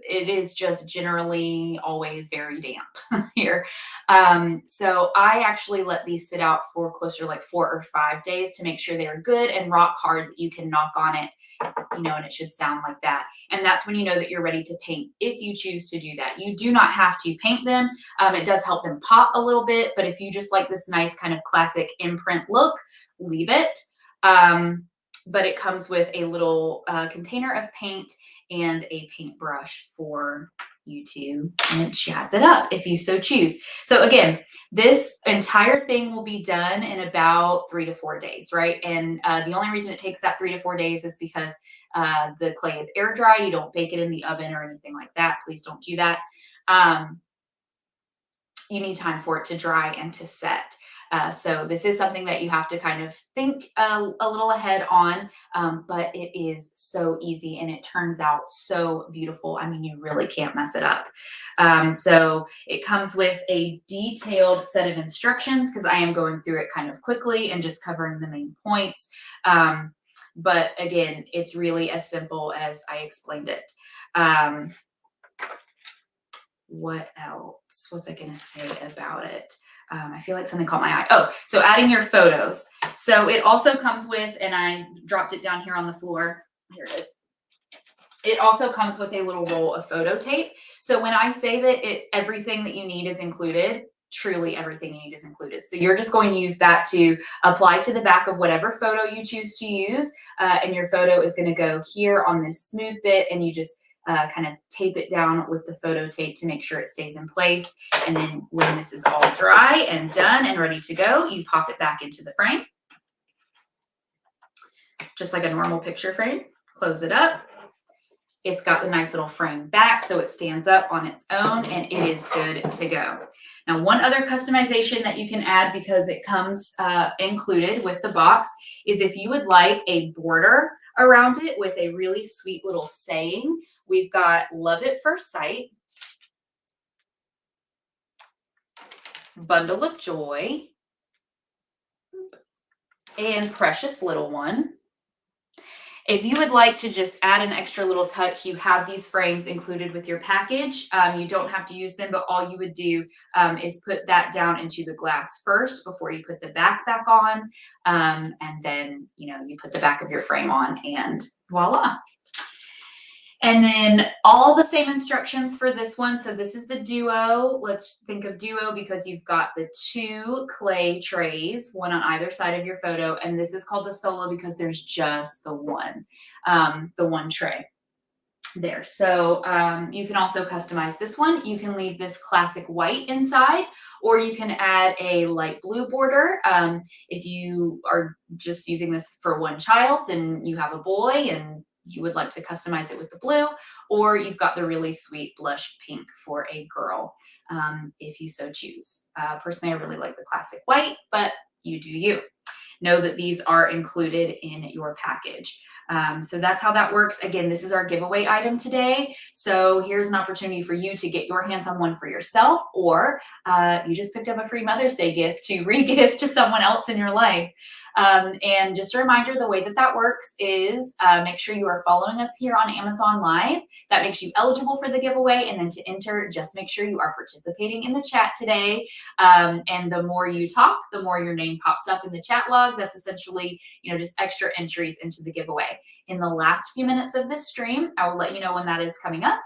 It is just generally always very damp here. So I actually let these sit out for closer to like 4 or 5 days to make sure they're good and rock hard. You can knock on it, and it should sound like that. And that's when you know that you're ready to paint, if you choose to do that. You do not have to paint them. It does help them pop a little bit, but if you just like this nice kind of classic imprint look, leave it. But it comes with a little container of paint and a paintbrush for you to jazz it up if you so choose. So again, this entire thing will be done in about 3 to 4 days, right? And the only reason it takes that 3 to 4 days is because the clay is air dry. You don't bake it in the oven or anything like that. Please don't do that. You need time for it to dry and to set. So this is something that you have to kind of think a little ahead on, but it is so easy and it turns out so beautiful. I mean, you really can't mess it up. So it comes with a detailed set of instructions because I am going through it kind of quickly and just covering the main points. But again, it's really as simple as I explained it. What else was I going to say about it? I feel like something caught my eye. Oh, so adding your photos. So it also comes with, and I dropped it down here on the floor. Here it is. It also comes with a little roll of photo tape. So when I say that everything that you need is included, truly everything you need is included. So you're just going to use that to apply to the back of whatever photo you choose to use. And your photo is going to go here on this smooth bit, and you just kind of tape it down with the photo tape to make sure it stays in place. And then when this is all dry and done and ready to go, you pop it back into the frame. Just like a normal picture frame. Close it up. It's got the nice little frame back so it stands up on its own and it is good to go. Now, one other customization that you can add because it comes included with the box is if you would like a border around it with a really sweet little saying. We've got Love at First Sight, Bundle of Joy, and Precious Little One. If you would like to just add an extra little touch, you have these frames included with your package. You don't have to use them, but all you would do is put that down into the glass first before you put the back on. And then, you put the back of your frame on and voila. And then all the same instructions for this one. So this is the duo. Let's think of duo because you've got the 2 clay trays, one on either side of your photo. And this is called the solo because there's just the one tray there. So you can also customize this one. You can leave this classic white inside, or you can add a light blue border. If you are just using this for one child and you have a boy and you would like to customize it with the blue, or you've got the really sweet blush pink for a girl, if you so choose. Personally, I really like the classic white, but you do you. Know that these are included in your package. So that's how that works. Again, this is our giveaway item today. So here's an opportunity for you to get your hands on one for yourself, or you just picked up a free Mother's Day gift to re-gift to someone else in your life. And just a reminder, the way that works is make sure you are following us here on Amazon Live. That makes you eligible for the giveaway. And then to enter, just make sure you are participating in the chat today. And the more you talk, the more your name pops up in the chat log. That's essentially, just extra entries into the giveaway. In the last few minutes of this stream, I will let you know when that is coming up.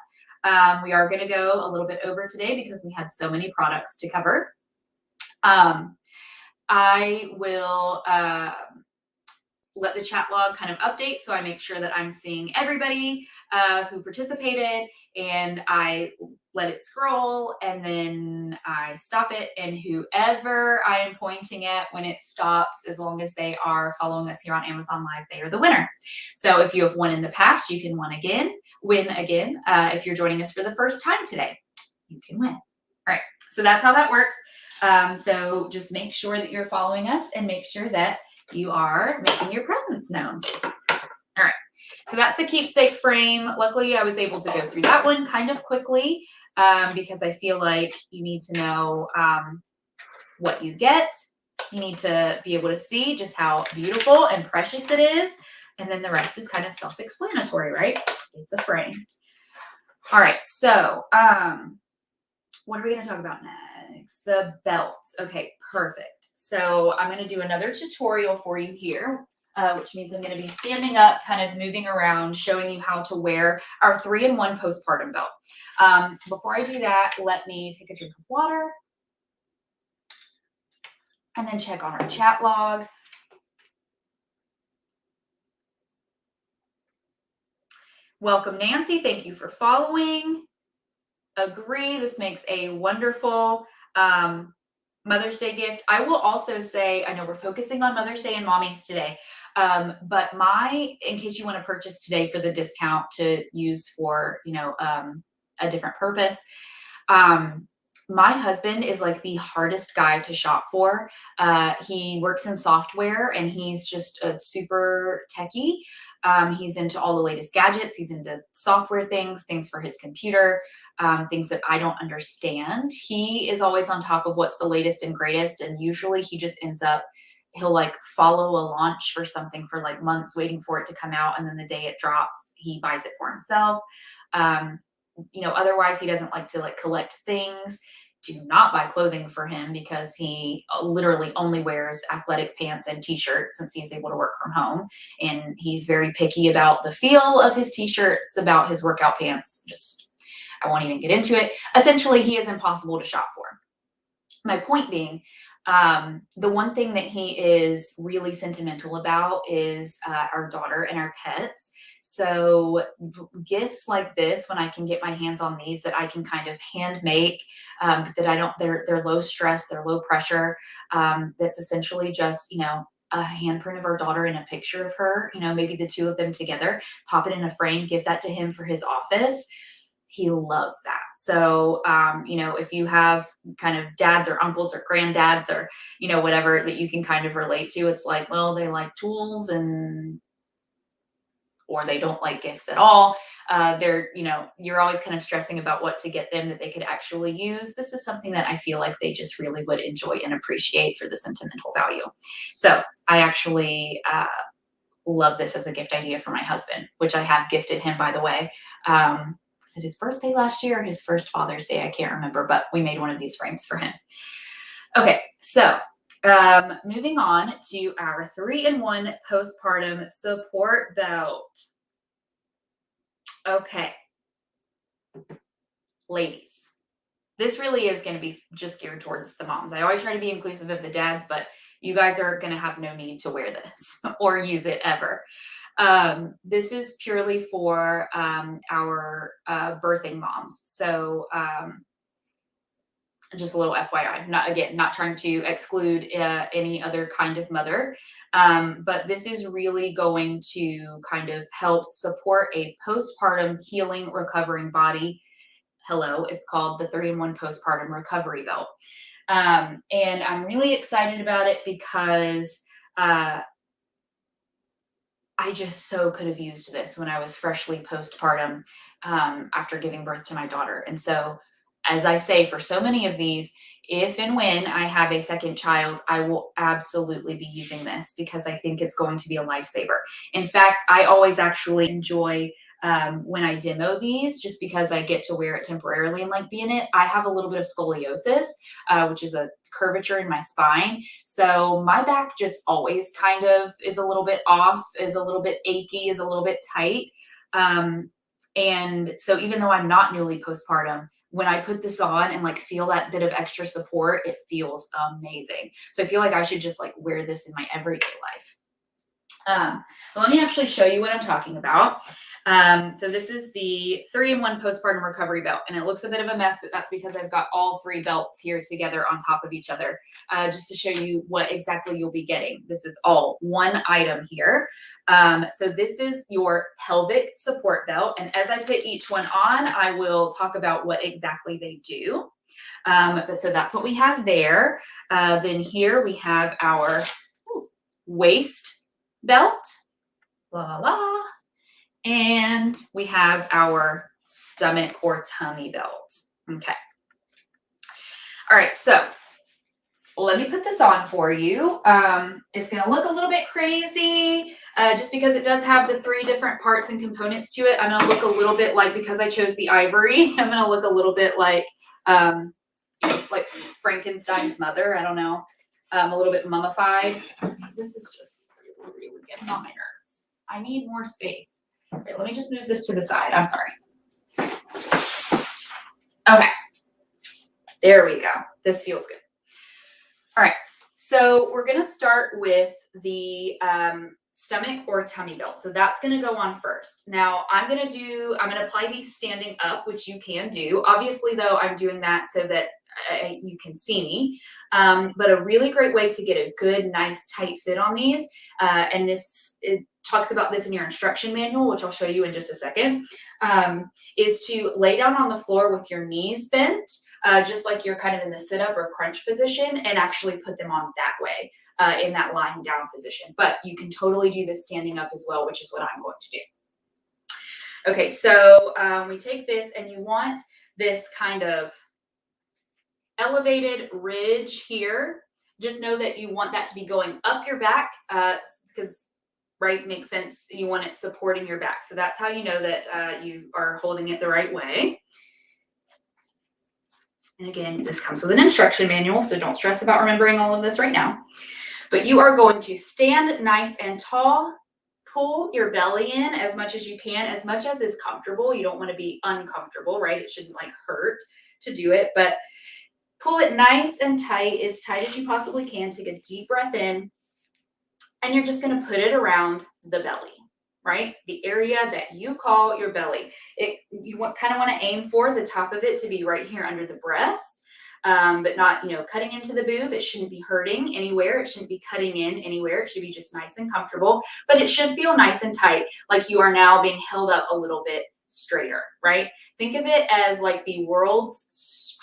We are going to go a little bit over today because we had so many products to cover. I will let the chat log kind of update so I make sure that I'm seeing everybody who participated, and I let it scroll, and then I stop it, and whoever I am pointing at when it stops, as long as they are following us here on Amazon Live, they are the winner. So if you have won in the past, you can win again. If you're joining us for the first time today, you can win. All right, so that's how that works. So just make sure that you're following us and make sure that you are making your presence known. All right, so that's the keepsake frame. Luckily, I was able to go through that one kind of quickly because I feel like you need to know what you get. You need to be able to see just how beautiful and precious it is. And then the rest is kind of self-explanatory, right? It's a frame. All right, so what are we going to talk about next? The belts. Okay, perfect. So I'm going to do another tutorial for you here, which means I'm going to be standing up, kind of moving around, showing you how to wear our 3-in-1 postpartum belt. Before I do that, let me take a drink of water and then check on our chat log. Welcome, Nancy. Thank you for following. agree. This makes a wonderful Mother's Day gift. I will also say, I know we're focusing on Mother's Day and mommies today, but in case you want to purchase today for the discount to use for, a different purpose, um, my husband is like the hardest guy to shop for. He works in software and he's just a super techie. He's into all the latest gadgets. He's into software things for his computer, things that I don't understand. He is always on top of what's the latest and greatest. And usually he just he'll like follow a launch for something for like months waiting for it to come out. And then the day it drops, he buys it for himself. Um, otherwise he doesn't like to like collect things. Do not buy clothing for him because he literally only wears athletic pants and t-shirts since he's able to work from home. And he's very picky about the feel of his t-shirts, about his workout pants. I won't even get into it. Essentially, he is impossible to shop for. My point being, the one thing that he is really sentimental about is our daughter and our pets. So gifts like this, when I can get my hands on these that I can kind of hand make, they're low stress, they're low pressure. That's essentially just, a handprint of our daughter and a picture of her, maybe the two of them together, pop it in a frame, give that to him for his office. He loves that. So, if you have kind of dads or uncles or granddads or, whatever that you can kind of relate to, it's like, well, they like tools or they don't like gifts at all. You're always kind of stressing about what to get them that they could actually use. This is something that I feel like they just really would enjoy and appreciate for the sentimental value. So I actually love this as a gift idea for my husband, which I have gifted him, by the way. Was it his birthday last year or his first Father's Day? I can't remember, but we made one of these frames for him. Okay, so moving on to our 3-in-1 postpartum support belt. Okay, ladies, this really is going to be just geared towards the moms. I always try to be inclusive of the dads, but you guys are going to have no need to wear this or use it ever. This is purely for our birthing moms. So just a little FYI, not trying to exclude any other kind of mother, but this is really going to kind of help support a postpartum healing, recovering body. Hello, it's called the 3-in-1 postpartum recovery belt. And I'm really excited about it because I just so could have used this when I was freshly postpartum after giving birth to my daughter. And so, as I say, for so many of these, if and when I have a second child, I will absolutely be using this because I think it's going to be a lifesaver. In fact, I always actually enjoy when I demo these just because I get to wear it temporarily and like be in it. I have a little bit of scoliosis, which is a curvature in my spine. So my back just always kind of is a little bit off, is a little bit achy, is a little bit tight. And so even though I'm not newly postpartum, when I put this on and like feel that bit of extra support, it feels amazing. So I feel like I should just like wear this in my everyday life. But let me actually show you what I'm talking about. So this is the 3-in-1 postpartum recovery belt, and it looks a bit of a mess, but that's because I've got all 3 belts here together on top of each other, just to show you what exactly you'll be getting. This is all one item here. So this is your pelvic support belt, and as I put each one on, I will talk about what exactly they do. But so that's what we have there. Then here we have our waist belt, la la la, and we have our stomach or tummy belt. Okay. All right, so let me put this on for you. It's going to look a little bit crazy just because it does have the 3 different parts and components to it. I'm going to look a little bit like, because I chose the ivory, I'm going to look a little bit like Frankenstein's mother. I don't know, a little bit mummified. This is just really getting on my nerves. I need more space. Okay, let me just move this to the side. I'm sorry. Okay. There we go. This feels good. All right. So we're going to start with the stomach or tummy belt. So that's going to go on first. Now I'm going to apply these standing up, which you can do. Obviously though, I'm doing that so that you can see me. But a really great way to get a good, nice, tight fit on these, and it talks about this in your instruction manual, which I'll show you in just a second, is to lay down on the floor with your knees bent, just like you're kind of in the sit-up or crunch position, and actually put them on that way, in that lying down position. But you can totally do this standing up as well, which is what I'm going to do. Okay, so we take this, and you want this kind of elevated ridge here. Just know that you want that to be going up your back, because right, makes sense. You want it supporting your back. So that's how you know that you are holding it the right way. And again, this comes with an instruction manual, so don't stress about remembering all of this right now. But you are going to stand nice and tall, pull your belly in as much as you can, as much as is comfortable. You don't want to be uncomfortable, right? It shouldn't like hurt to do it, but pull it nice and tight, as tight as you possibly can. Take a deep breath in, and you're just going to put it around the belly, right? The area that you call your belly. You kind of want to aim for the top of it to be right here under the breasts, but not, cutting into the boob. It shouldn't be hurting anywhere. It shouldn't be cutting in anywhere. It should be just nice and comfortable, but it should feel nice and tight, like you are now being held up a little bit straighter, right? Think of it as like the world's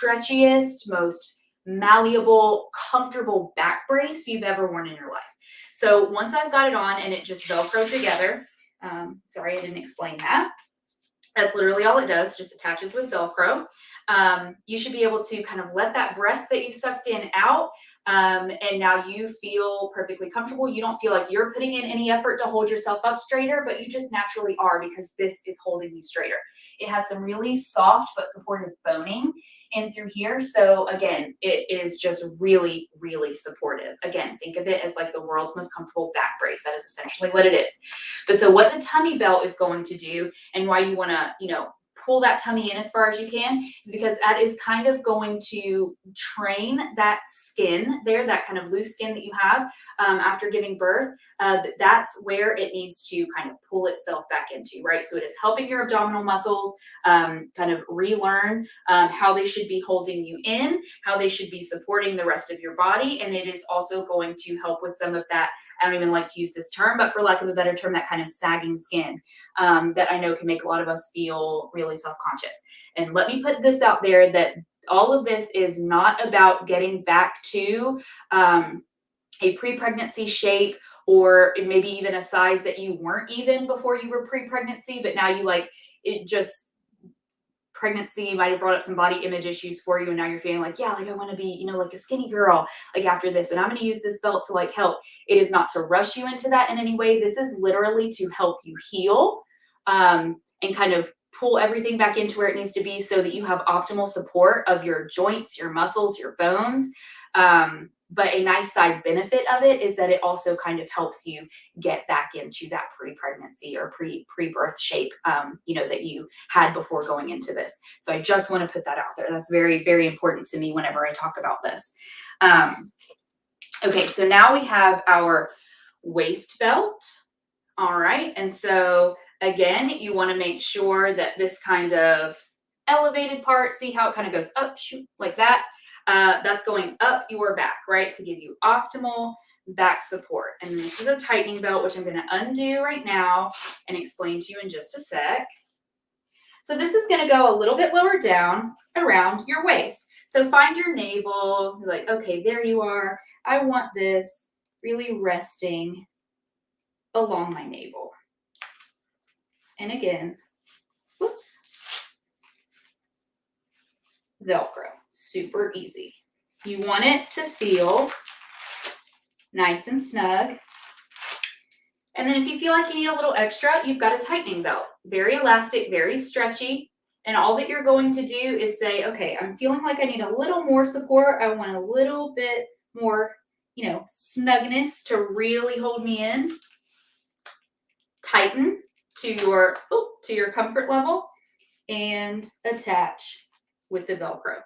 stretchiest, most malleable, comfortable back brace you've ever worn in your life. So once I've got it on and it just Velcroed together, sorry, I didn't explain that. That's literally all it does, just attaches with Velcro. You should be able to kind of let that breath that you sucked in out, and now you feel perfectly comfortable. You don't feel like you're putting in any effort to hold yourself up straighter, but you just naturally are, because this is holding you straighter. It has some really soft but supportive boning in through here. So again, it is just really, really supportive. Again, think of it as like the world's most comfortable back brace. That is essentially what it is. But so what the tummy belt is going to do, and why you want to, pull that tummy in as far as you can, is because that is kind of going to train that skin there, that kind of loose skin that you have after giving birth. That's where it needs to kind of pull itself back into, right? So it is helping your abdominal muscles kind of relearn how they should be holding you in, how they should be supporting the rest of your body. And it is also going to help with some of that, I don't even like to use this term, but for lack of a better term, that kind of sagging skin that I know can make a lot of us feel really self-conscious. And let me put this out there, that all of this is not about getting back to a pre-pregnancy shape, or maybe even a size that you weren't even before you were pre-pregnancy, but now you like it. Just pregnancy might have brought up some body image issues for you, and now you're feeling like, yeah, like I want to be, like a skinny girl, like after this, and I'm going to use this belt to like help. It is not to rush you into that in any way. This is literally to help you heal, and kind of pull everything back into where it needs to be, so that you have optimal support of your joints, your muscles, your bones. But a nice side benefit of it is that it also kind of helps you get back into that pre-pregnancy or pre-birth shape, that you had before going into this. So I just want to put that out there. That's very, very important to me whenever I talk about this. Okay, so now we have our waist belt. All right, and so again, you want to make sure that this kind of elevated part, see how it kind of goes up, shoot, like that. That's going up your back, right, to give you optimal back support. And this is a tightening belt, which I'm going to undo right now and explain to you in just a sec. So this is going to go a little bit lower down around your waist. So find your navel. You're like, okay, there you are. I want this really resting along my navel. And again, whoops. Velcro, super easy. You want it to feel nice and snug. And then if you feel like you need a little extra, you've got a tightening belt, very elastic, very stretchy. And all that you're going to do is say, okay, I'm feeling like I need a little more support. I want a little bit more, snugness to really hold me in. Tighten to your comfort level and attach with the Velcro.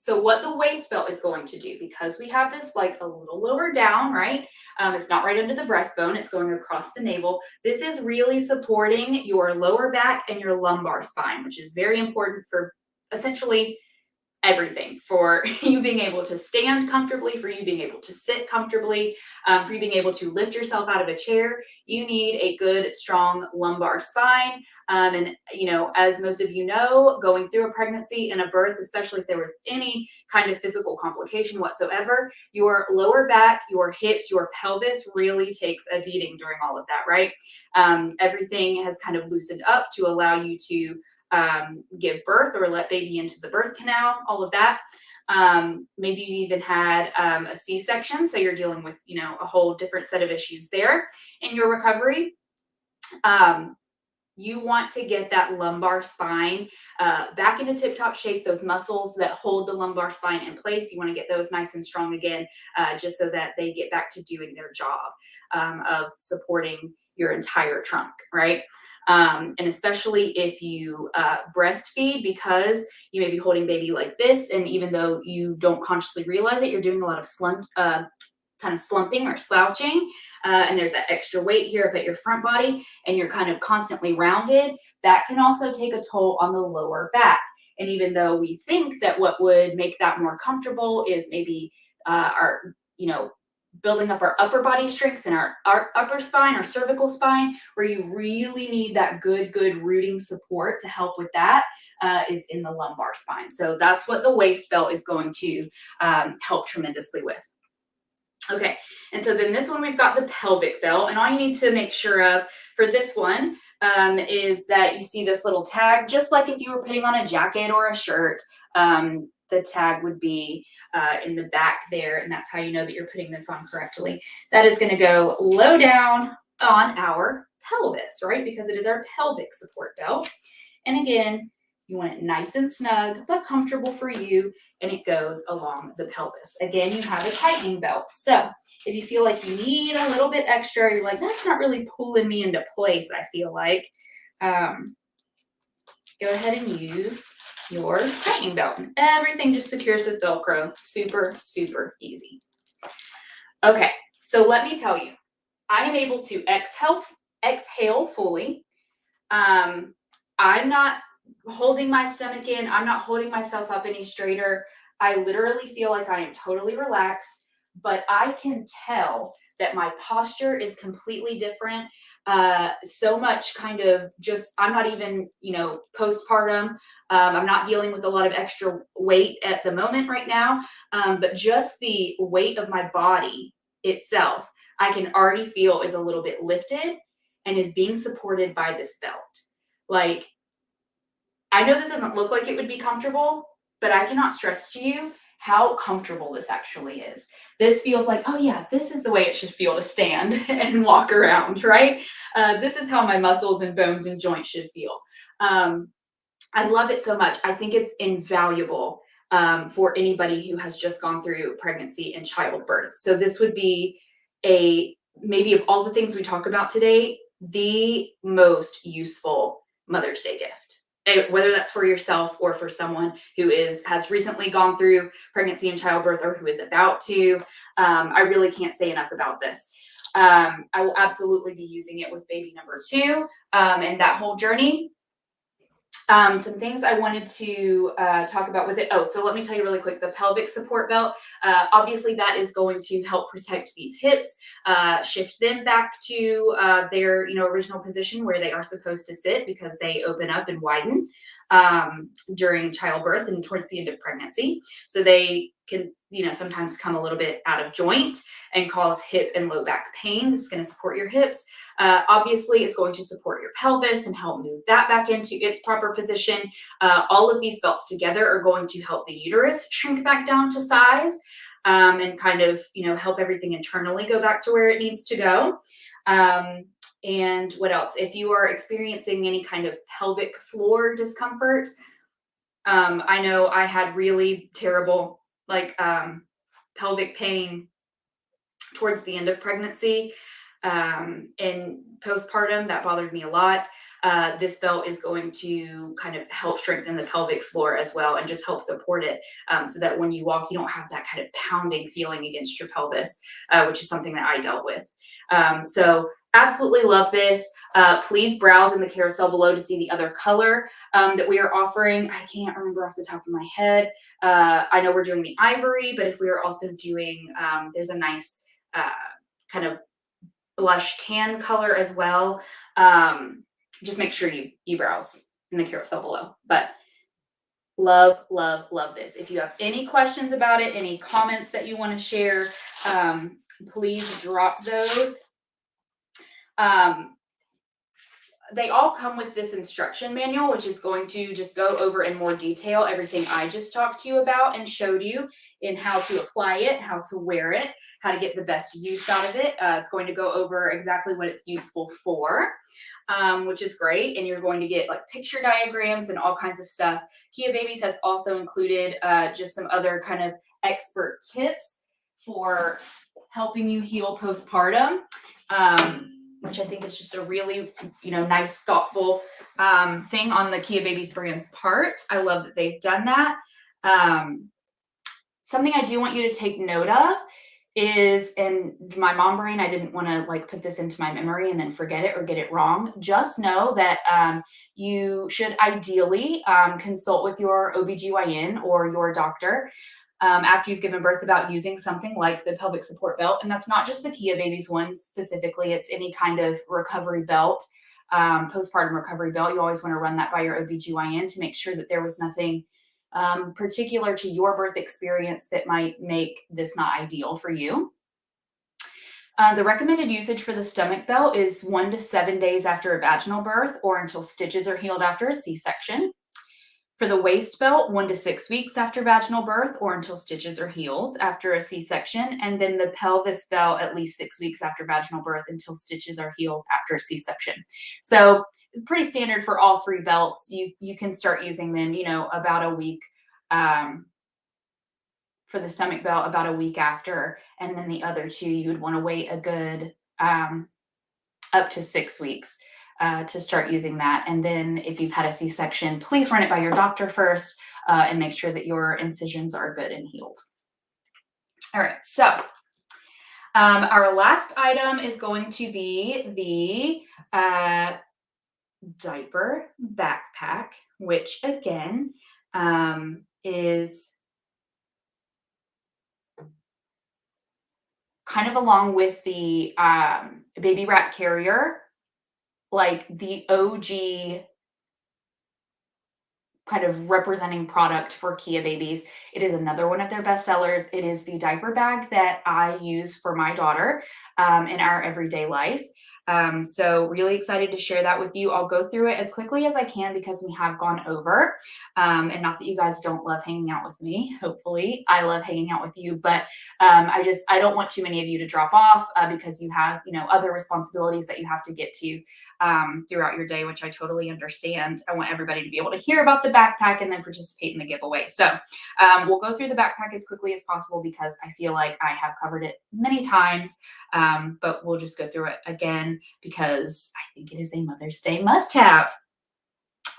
So what the waist belt is going to do, because we have this like a little lower down, right? It's not right under the breastbone, it's going across the navel. This is really supporting your lower back and your lumbar spine, which is very important for essentially everything, for you being able to stand comfortably, for you being able to sit comfortably, for you being able to lift yourself out of a chair. You need a good, strong lumbar spine. And, you know, as most of you know, going through a pregnancy and a birth, especially if there was any kind of physical complication whatsoever, your lower back, your hips, your pelvis really takes a beating during all of that, right? Everything has kind of loosened up to allow you to give birth or let baby into the birth canal, all of that. Maybe you even had a C-section, so you're dealing with, you know, a whole different set of issues there in your recovery. You want to get that lumbar spine back into tip-top shape. Those muscles that hold the lumbar spine in place, you want to get those nice and strong again, just so that they get back to doing their job of supporting your entire trunk, right? And especially if you breastfeed, because you may be holding baby like this, and even though you don't consciously realize it, you're doing a lot of kind of slumping or slouching, and there's that extra weight here up at your front body, and you're kind of constantly rounded. That can also take a toll on the lower back. And even though we think that what would make that more comfortable is maybe our, you know, building up our upper body strength and our upper spine, our cervical spine, where you really need that good rooting support to help with that, is in the lumbar spine. So that's what the waist belt is going to help tremendously with. Okay, and so then this one, we've got the pelvic belt, and all you need to make sure of for this one is that you see this little tag, just like if you were putting on a jacket or a shirt. The tag would be in the back there, and that's how you know that you're putting this on correctly. That is going to go low down on our pelvis, right? Because it is our pelvic support belt. And again, you want it nice and snug, but comfortable for you, and it goes along the pelvis. Again, you have a tightening belt. So if you feel like you need a little bit extra, you're like, that's not really pulling me into place, I feel like, go ahead and use your tightening belt, and everything just secures with Velcro. Super, super easy. Okay, so let me tell you, I am able to exhale fully. I'm not holding my stomach in. I'm not holding myself up any straighter. I literally feel like I am totally relaxed, but I can tell that my posture is completely different. So much kind of just, I'm not even, you know, postpartum. I'm not dealing with a lot of extra weight at the moment right now, but just the weight of my body itself, I can already feel is a little bit lifted and is being supported by this belt. Like, I know this doesn't look like it would be comfortable, but I cannot stress to you how comfortable this actually is. This feels like, oh yeah, this is the way it should feel to stand and walk around, right? This is how my muscles and bones and joints should feel. I love it so much. I think it's invaluable for anybody who has just gone through pregnancy and childbirth. So this would be maybe of all the things we talk about today, the most useful Mother's Day gift. Whether that's for yourself or for someone who has recently gone through pregnancy and childbirth, or who is about to. I really can't say enough about this. I will absolutely be using it with baby number 2 and that whole journey. Some things I wanted to talk about with it. Oh, so let me tell you really quick, the pelvic support belt, obviously that is going to help protect these hips, shift them back to their, you know, original position where they are supposed to sit, because they open up and widen during childbirth and towards the end of pregnancy. So they can, you know, sometimes come a little bit out of joint and cause hip and low back pain. This is going to support your hips. Obviously, it's going to support your pelvis and help move that back into its proper position. All of these belts together are going to help the uterus shrink back down to size, and kind of, you know, help everything internally go back to where it needs to go. And what else? If you are experiencing any kind of pelvic floor discomfort, I know I had really terrible pelvic pain towards the end of pregnancy. In postpartum, that bothered me a lot. This belt is going to kind of help strengthen the pelvic floor as well and just help support it so that when you walk, you don't have that kind of pounding feeling against your pelvis, which is something that I dealt with. So absolutely love this. Please browse in the carousel below to see the other color that we are offering. I can't remember off the top of my head. I know we're doing the ivory, but if we are also doing, there's a nice kind of blush tan color as well. Just make sure you browse in the carousel below. But love, love, love this. If you have any questions about it, any comments that you want to share, please drop those. They all come with this instruction manual, which is going to just go over in more detail everything I just talked to you about and showed you in how to apply it, how to wear it, how to get the best use out of it. It's going to go over exactly what it's useful for, which is great. And you're going to get like picture diagrams and all kinds of stuff. Kia Babies has also included just some other kind of expert tips for helping you heal postpartum. Which I think is just a really, nice, thoughtful thing on the Kia Babies brand's part. I love that they've done that. Something I do want you to take note of is, in my mom brain, I didn't want to like put this into my memory and then forget it or get it wrong. Just know that you should ideally consult with your OBGYN or your doctor after you've given birth about using something like the pelvic support belt. And that's not just the Kia Babies one specifically. It's any kind of recovery belt, postpartum recovery belt. You always want to run that by your OBGYN to make sure that there was nothing particular to your birth experience that might make this not ideal for you. The recommended usage for the stomach belt is 1 to 7 days after a vaginal birth or until stitches are healed after a C-section. For the waist belt, 1 to 6 weeks after vaginal birth or until stitches are healed after a C-section. And then the pelvis belt, at least 6 weeks after vaginal birth until stitches are healed after a C-section. So it's pretty standard for all three belts. You can start using them, about a week for the stomach belt, about a week after. And then the other two, you would want to wait a good up to 6 weeks. To start using that. And then if you've had a C-section, please run it by your doctor first and make sure that your incisions are good and healed. All right, so our last item is going to be the diaper backpack, which again is kind of along with the baby rat carrier, like the OG kind of representing product for Kia Babies. It is another one of their best sellers. It is the diaper bag that I use for my daughter in our everyday life. So really excited to share that with you. I'll go through it as quickly as I can because we have gone over. And not that you guys don't love hanging out with me. Hopefully I love hanging out with you, but I don't want too many of you to drop off because you have, other responsibilities that you have to get to throughout your day, which I totally understand. I want everybody to be able to hear about the backpack and then participate in the giveaway. So we'll go through the backpack as quickly as possible because I feel like I have covered it many times, but we'll just go through it again because I think it is a Mother's Day must-have.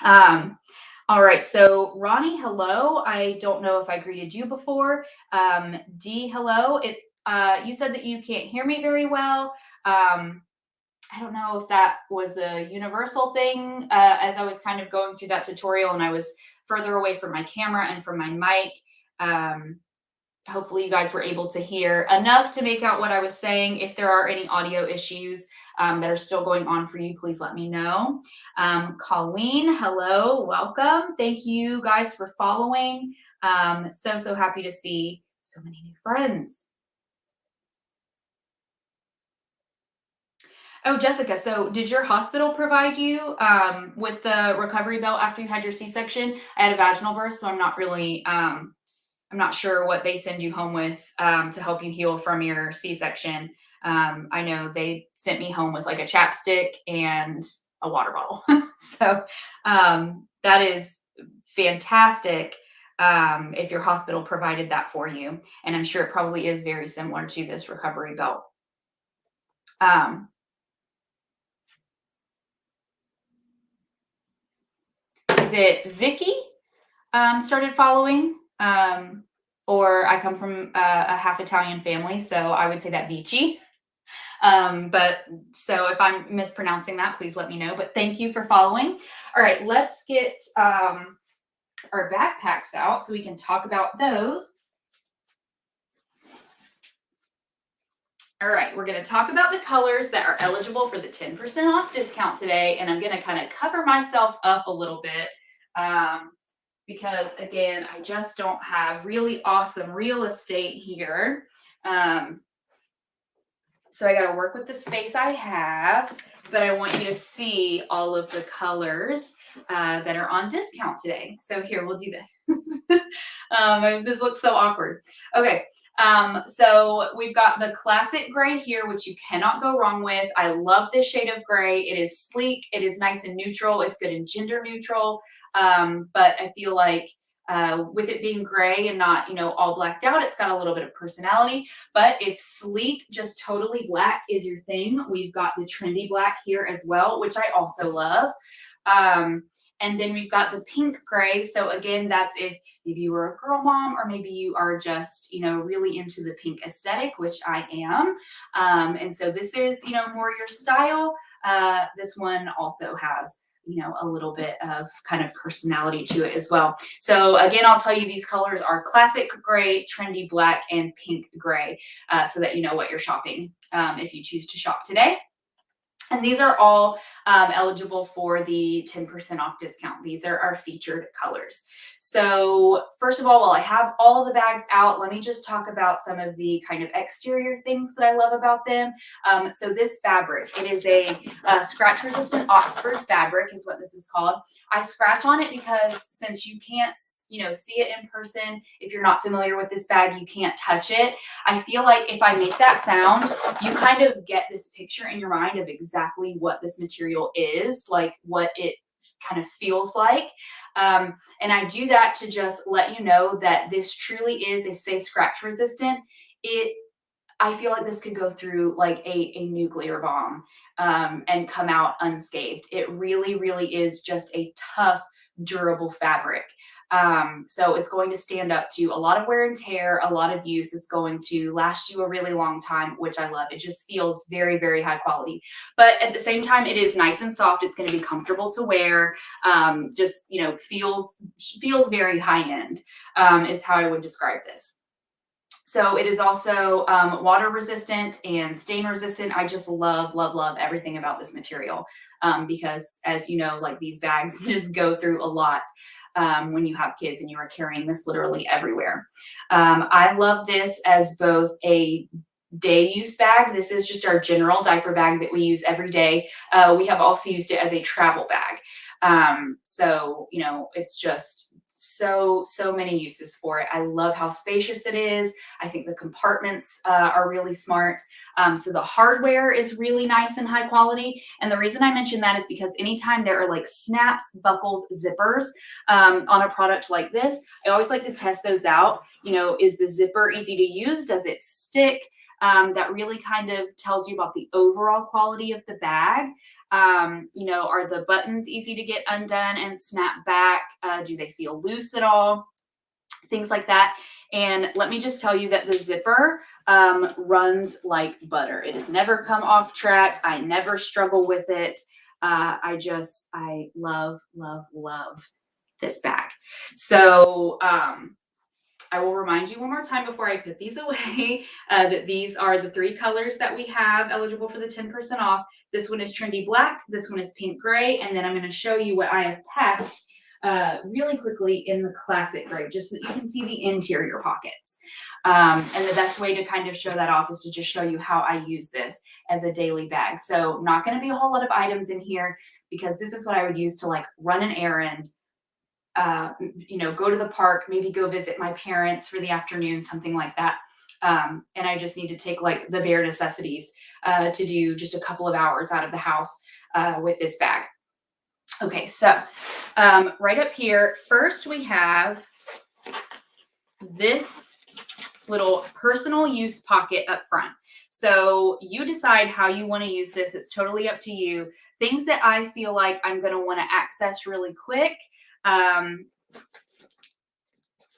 All right, so Ronnie, hello. I don't know if I greeted you before. Dee, hello. You said that you can't hear me very well. I don't know if that was a universal thing as I was kind of going through that tutorial and I was further away from my camera and from my mic. Hopefully you guys were able to hear enough to make out what I was saying. If there are any audio issues that are still going on for you, please let me know. Colleen, hello, welcome. Thank you guys for following. So happy to see so many new friends. Oh, Jessica, so did your hospital provide you with the recovery belt after you had your C-section? I had a vaginal birth, so I'm not really, I'm not sure what they send you home with to help you heal from your C-section. I know they sent me home with like a chapstick and a water bottle. So that is fantastic if your hospital provided that for you. And I'm sure it probably is very similar to this recovery belt. it Vicky started following, or I come from a half Italian family, so I would say that Vici. But so if I'm mispronouncing that, please let me know. But thank you for following. All right, let's get our backpacks out so we can talk about those. All right, we're going to talk about the colors that are eligible for the 10% off discount today. And I'm going to kind of cover myself up a little bit because, again, I just don't have really awesome real estate here. So I got to work with the space I have, but I want you to see all of the colors that are on discount today. So here, we'll do this. This looks so awkward. Okay. So we've got the classic gray here, which you cannot go wrong with. I love this shade of gray. It is sleek. It is nice and neutral. It's good and gender neutral. But I feel like with it being gray and not, all blacked out, it's got a little bit of personality. But if sleek, just totally black is your thing, we've got the trendy black here as well, which I also love. And then we've got the pink gray. So again, that's if maybe you were a girl mom or maybe you are just, really into the pink aesthetic, which I am. And so this is, more your style. This one also has, a little bit of kind of personality to it as well. So again, I'll tell you these colors are classic gray, trendy black, and pink gray, so that you know what you're shopping if you choose to shop today. And these are all eligible for the 10% off discount. These are our featured colors. So first of all, while I have all the bags out, let me just talk about some of the kind of exterior things that I love about them. So this fabric, it is a scratch resistant Oxford fabric is what this is called. I scratch on it because since you can't, see it in person, if you're not familiar with this bag, you can't touch it. I feel like if I make that sound, you kind of get this picture in your mind of exactly what this material is, like what it kind of feels like. And I do that to just let you know that this truly is, they say scratch resistant. I feel like this could go through like a nuclear bomb and come out unscathed. It really, really is just a tough, durable fabric. So it's going to stand up to a lot of wear and tear, a lot of use. It's going to last you a really long time, which I love. It just feels very, very high quality. But at the same time, it is nice and soft. It's going to be comfortable to wear. Just, feels very high end is how I would describe this. So it is also water resistant and stain resistant. I just love, love, love everything about this material because as you know, like these bags just go through a lot when you have kids and you are carrying this literally everywhere. I love this as both a day use bag. This is just our general diaper bag that we use every day. We have also used it as a travel bag. So, it's just so many uses for it. I love how spacious it is. I think the compartments are really smart. So the hardware is really nice and high quality. And the reason I mention that is because anytime there are like snaps, buckles, zippers on a product like this, I always like to test those out. Is the zipper easy to use? Does it stick? That really kind of tells you about the overall quality of the bag. Are the buttons easy to get undone and snap back? Do they feel loose at all? Things like that. And let me just tell you that the zipper runs like butter. It has never come off track. I never struggle with it. I love, love, love this bag. So, I will remind you one more time before I put these away that these are the three colors that we have eligible for the 10% off. This one is trendy black, this one is pink gray, and then I'm going to show you what I have packed really quickly in the classic gray, just so that you can see the interior pockets. And the best way to kind of show that off is to just show you how I use this as a daily bag. So not going to be a whole lot of items in here because this is what I would use to like run an errand, go to the park, maybe go visit my parents for the afternoon, something like that. And I just need to take like the bare necessities to do just a couple of hours out of the house with this bag. Okay, so right up here, first we have this little personal use pocket up front. So you decide how you want to use this. It's totally up to you. Things that I feel like I'm going to want to access really quick.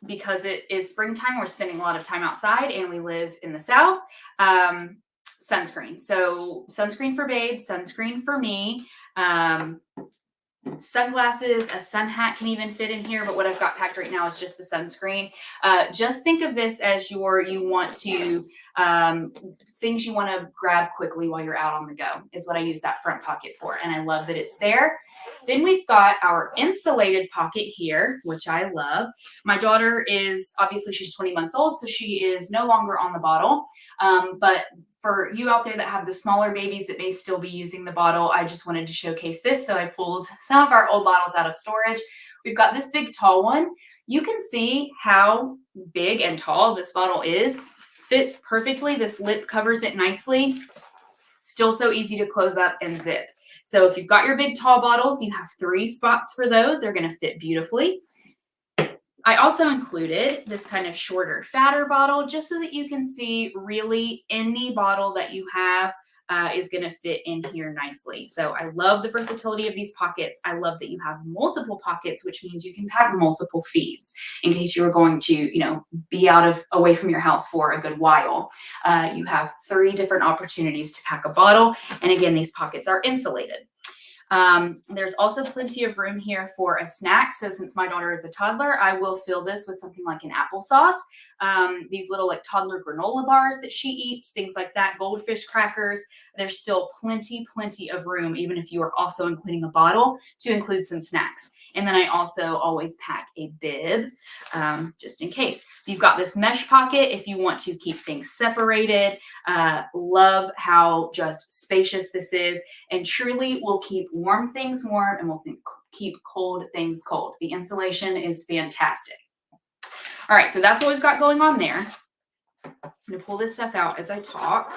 because it is springtime, we're spending a lot of time outside and we live in the South. Sunscreen. So sunscreen for babe, sunscreen for me. Sunglasses, a sun hat can even fit in here, but what I've got packed right now is just the sunscreen. Just think of this as you want to, things you want to grab quickly while you're out on the go is what I use that front pocket for. And I love that it's there. Then we've got our insulated pocket here, which I love. My daughter is, obviously she's 20 months old, so she is no longer on the bottle. But for you out there that have the smaller babies that may still be using the bottle, I just wanted to showcase this. So I pulled some of our old bottles out of storage. We've got this big tall one. You can see how big and tall this bottle is. Fits perfectly. This lip covers it nicely. Still so easy to close up and zip. So if you've got your big tall bottles, you have 3 spots for those. They're going to fit beautifully. I also included this kind of shorter, fatter bottle just so that you can see really any bottle that you have is going to fit in here nicely. So I love the versatility of these pockets. I love that you have multiple pockets, which means you can pack multiple feeds in case you were going to, be away from your house for a good while. You have 3 different opportunities to pack a bottle. And again, these pockets are insulated. There's also plenty of room here for a snack. So since my daughter is a toddler, I will fill this with something like an applesauce. These little like toddler granola bars that she eats, things like that, goldfish crackers. There's still plenty of room, even if you are also including a bottle, to include some snacks. And then I also always pack a bib, just in case. You've got this mesh pocket if you want to keep things separated. Love how just spacious this is, and truly will keep warm things warm and will keep cold things cold. The insulation is fantastic. All right, so that's what we've got going on there. I'm going to pull this stuff out as I talk.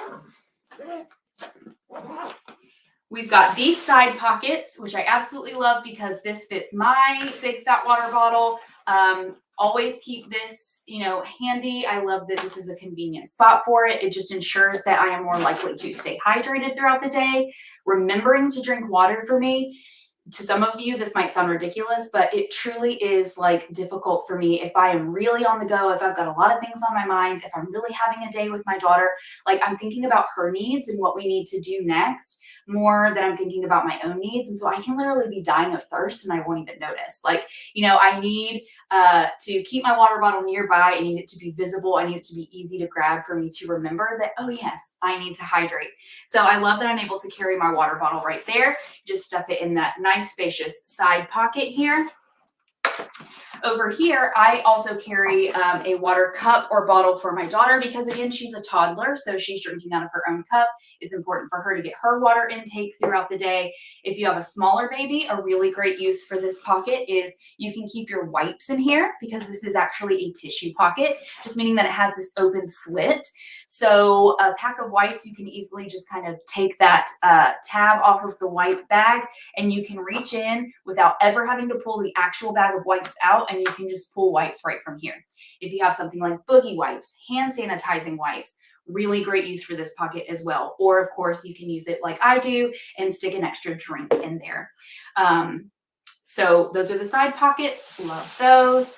We've got these side pockets, which I absolutely love because this fits my big fat water bottle. Always keep this, handy. I love that this is a convenient spot for it. It just ensures that I am more likely to stay hydrated throughout the day. Remembering to drink water for me, to some of you, this might sound ridiculous, but it truly is difficult for me if I am really on the go, if I've got a lot of things on my mind, if I'm really having a day with my daughter, I'm thinking about her needs and what we need to do next more than I'm thinking about my own needs. And so I can literally be dying of thirst and I won't even notice. I need to keep my water bottle nearby. I need it to be visible. I need it to be easy to grab for me to remember that, oh yes, I need to hydrate. So I love that I'm able to carry my water bottle right there. Just stuff it in that nice spacious side pocket here. Over here, I also carry a water cup or bottle for my daughter because, again, she's a toddler, so she's drinking out of her own cup. It's important for her to get her water intake throughout the day. If you have a smaller baby, a really great use for this pocket is you can keep your wipes in here because this is actually a tissue pocket, just meaning that it has this open slit. So a pack of wipes, you can easily just kind of take that tab off of the wipe bag and you can reach in without ever having to pull the actual bag of wipes out, and you can just pull wipes right from here. If you have something like boogie wipes, hand sanitizing wipes, really great use for this pocket as well. Or of course you can use it like I do and stick an extra drink in there. So those are the side pockets. Love those.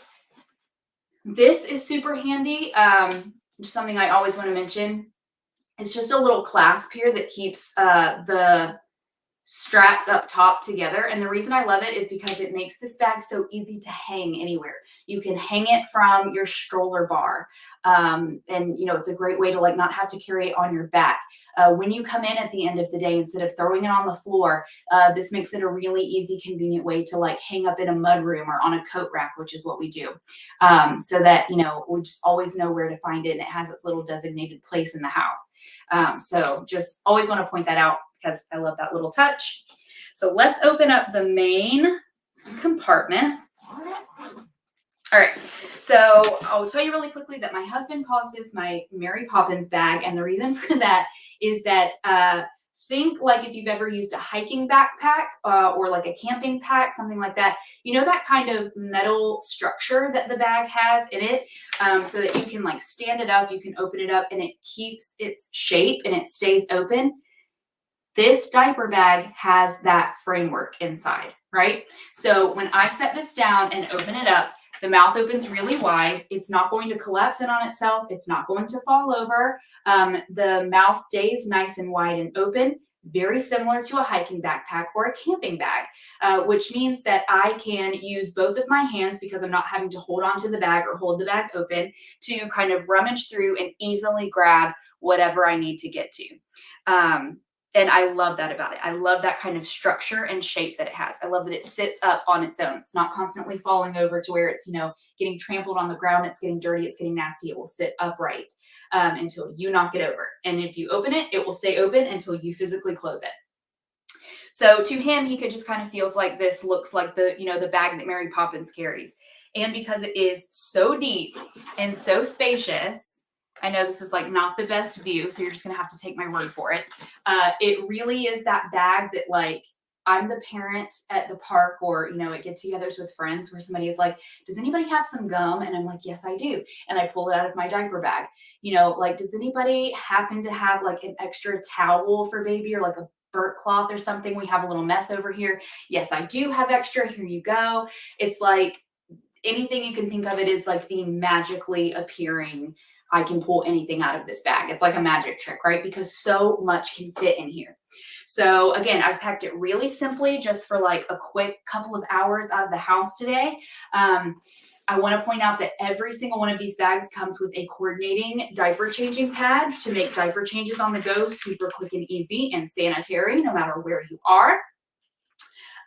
This is super handy. Just something I always want to mention. It's just a little clasp here that keeps the straps up top together. And the reason I love it is because it makes this bag so easy to hang anywhere. You can hang it from your stroller bar. And it's a great way to not have to carry it on your back. When you come in at the end of the day, instead of throwing it on the floor, this makes it a really easy, convenient way to hang up in a mud room or on a coat rack, which is what we do. So that, we just always know where to find it. And it has its little designated place in the house. So just always want to point that out because I love that little touch. So let's open up the main compartment. All right, so I'll tell you really quickly that my husband calls this my Mary Poppins bag. And the reason for that is that think if you've ever used a hiking backpack or a camping pack, something like that, that kind of metal structure that the bag has in it, so that you can stand it up, you can open it up and it keeps its shape and it stays open. This diaper bag has that framework inside. right? So when I set this down and open it up, the mouth opens really wide. It's not going to collapse in on itself. It's not going to fall over. The mouth stays nice and wide and open, very similar to a hiking backpack or a camping bag, which means that I can use both of my hands because I'm not having to hold onto the bag or hold the bag open to kind of rummage through and easily grab whatever I need to get to. And I love that about it. I love that kind of structure and shape that it has. I love that it sits up on its own. It's not constantly falling over to where it's, getting trampled on the ground. It's getting dirty. It's getting nasty. It will sit upright until you knock it over. And if you open it, it will stay open until you physically close it. So to him, he could just kind of feels like this looks like the bag that Mary Poppins carries. And because it is so deep and so spacious, I know this is like not the best view, so you're just gonna have to take my word for it. It really is that bag that like I'm the parent at the park or at get-togethers with friends where somebody is like, "Does anybody have some gum?" And I'm like, "Yes, I do." And I pull it out of my diaper bag. Like, does anybody happen to have like an extra towel for baby or like a burnt cloth or something? We have a little mess over here. Yes, I do have extra. Here you go. It's like anything you can think of, it is like the magically appearing, I can pull anything out of this bag. It's like a magic trick, right? Because so much can fit in here. So again, I've packed it really simply just for like a quick couple of hours out of the house today. I want to point out that every single one of these bags comes with a coordinating diaper changing pad to make diaper changes on the go super quick and easy and sanitary, no matter where you are.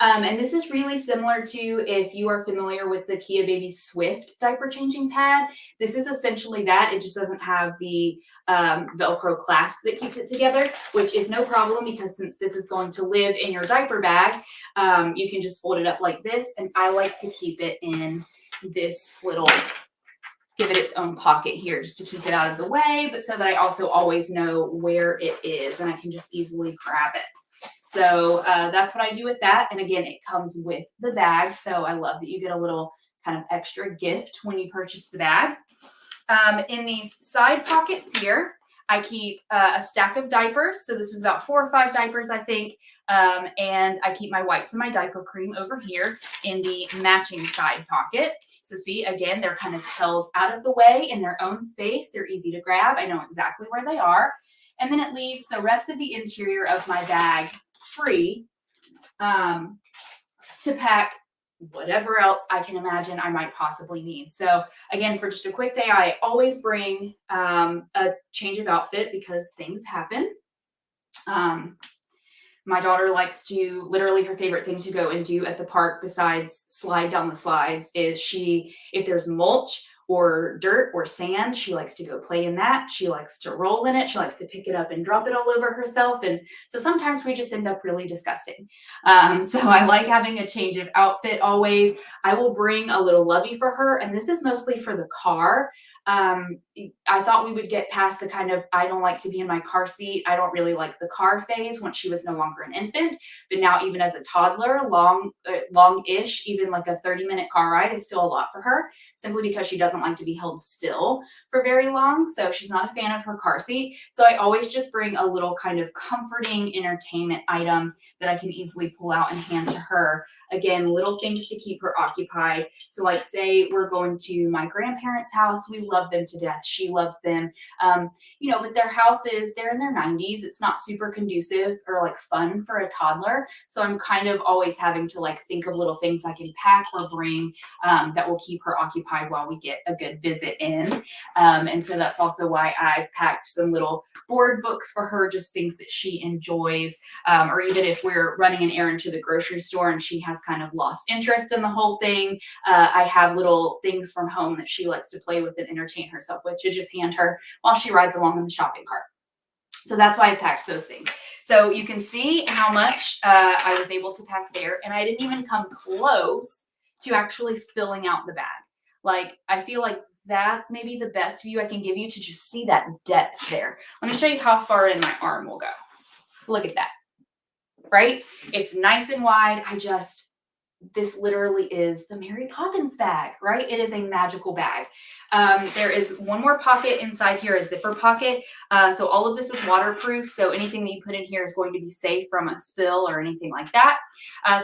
And this is really similar to if you are familiar with the Kia Baby Swift diaper changing pad. This is essentially that. It just doesn't have the Velcro clasp that keeps it together, which is no problem because since this is going to live in your diaper bag, you can just fold it up like this. And I like to keep it in this little, give it its own pocket here just to keep it out of the way, but so that I also always know where it is and I can just easily grab it. So that's what I do with that. And again, it comes with the bag. So I love that you get a little kind of extra gift when you purchase the bag. In these side pockets here, I keep a stack of diapers. So this is about 4 or 5 diapers, I think. And I keep my wipes and my diaper cream over here in the matching side pocket. So see, again, they're kind of held out of the way in their own space. They're easy to grab. I know exactly where they are. And then it leaves the rest of the interior of my bag free to pack whatever else I can imagine I might possibly need. So again, for just a quick day, I always bring a change of outfit because things happen. My daughter likes to, literally her favorite thing to go and do at the park besides slide down the slides is if there's mulch or dirt or sand, she likes to go play in that. She likes to roll in it. She likes to pick it up and drop it all over herself. And so sometimes we just end up really disgusting. So I like having a change of outfit always. I will bring a little lovey for her. And this is mostly for the car. I thought we would get past the kind of, I don't like to be in my car seat. I don't really like the car phase once she was no longer an infant. But now even as a toddler, long-ish, even like a 30-minute car ride is still a lot for her, simply because she doesn't like to be held still for very long. So she's not a fan of her car seat. So I always just bring a little kind of comforting entertainment item that I can easily pull out and hand to her. Again, little things to keep her occupied. So like say we're going to my grandparents' house. We love them to death. She loves them. But their houses, they're in their 90s. It's not super conducive or like fun for a toddler. So I'm kind of always having to like think of little things I can pack or bring that will keep her occupied while we get a good visit in. And so that's also why I've packed some little board books for her, just things that she enjoys. Or even if we're running an errand to the grocery store and she has kind of lost interest in the whole thing, I have little things from home that she likes to play with and entertain herself with to just hand her while she rides along in the shopping cart. So that's why I packed those things. So you can see how much I was able to pack there, and I didn't even come close to actually filling out the bag. Like, I feel like that's maybe the best view I can give you to just see that depth there. Let me show you how far in my arm will go. Look at that, right? It's nice and wide. this literally is the Mary Poppins bag, right? It is a magical bag. There is one more pocket inside here, a zipper pocket. So all of this is waterproof. So anything that you put in here is going to be safe from a spill or anything like that.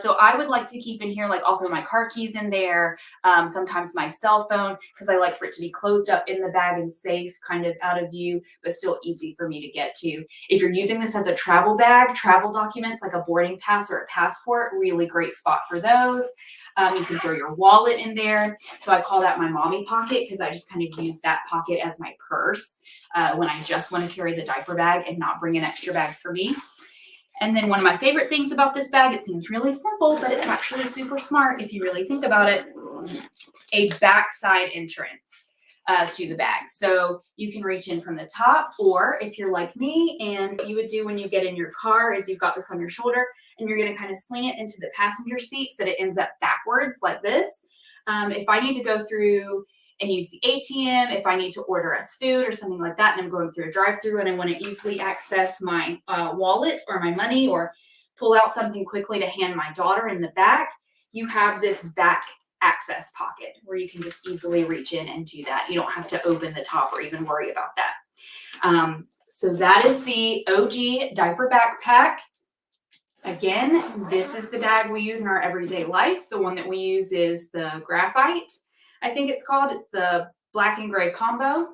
So I would like to keep in here, like I'll throw my car keys in there, sometimes my cell phone, because I like for it to be closed up in the bag and safe, kind of out of view, but still easy for me to get to. If you're using this as a travel bag, travel documents like a boarding pass or a passport, really great spot for those. You can throw your wallet in there. So I call that my mommy pocket because I just kind of use that pocket as my purse when I just want to carry the diaper bag and not bring an extra bag for me. And then one of my favorite things about this bag, it seems really simple, but it's actually super smart if you really think about it, a backside entrance to the bag. So you can reach in from the top, or if you're like me, and what you would do when you get in your car is you've got this on your shoulder and you're going to kind of sling it into the passenger seat so that it ends up backwards like this. If I need to go through and use the ATM, if I need to order us food or something like that, and I'm going through a drive-through and I want to easily access my wallet or my money or pull out something quickly to hand my daughter in the back, you have this back access pocket where you can just easily reach in and do that. You don't have to open the top or even worry about that. So that is the OG diaper backpack. Again, this is the bag we use in our everyday life. The one that we use is the graphite, I think it's called. It's the black and gray combo.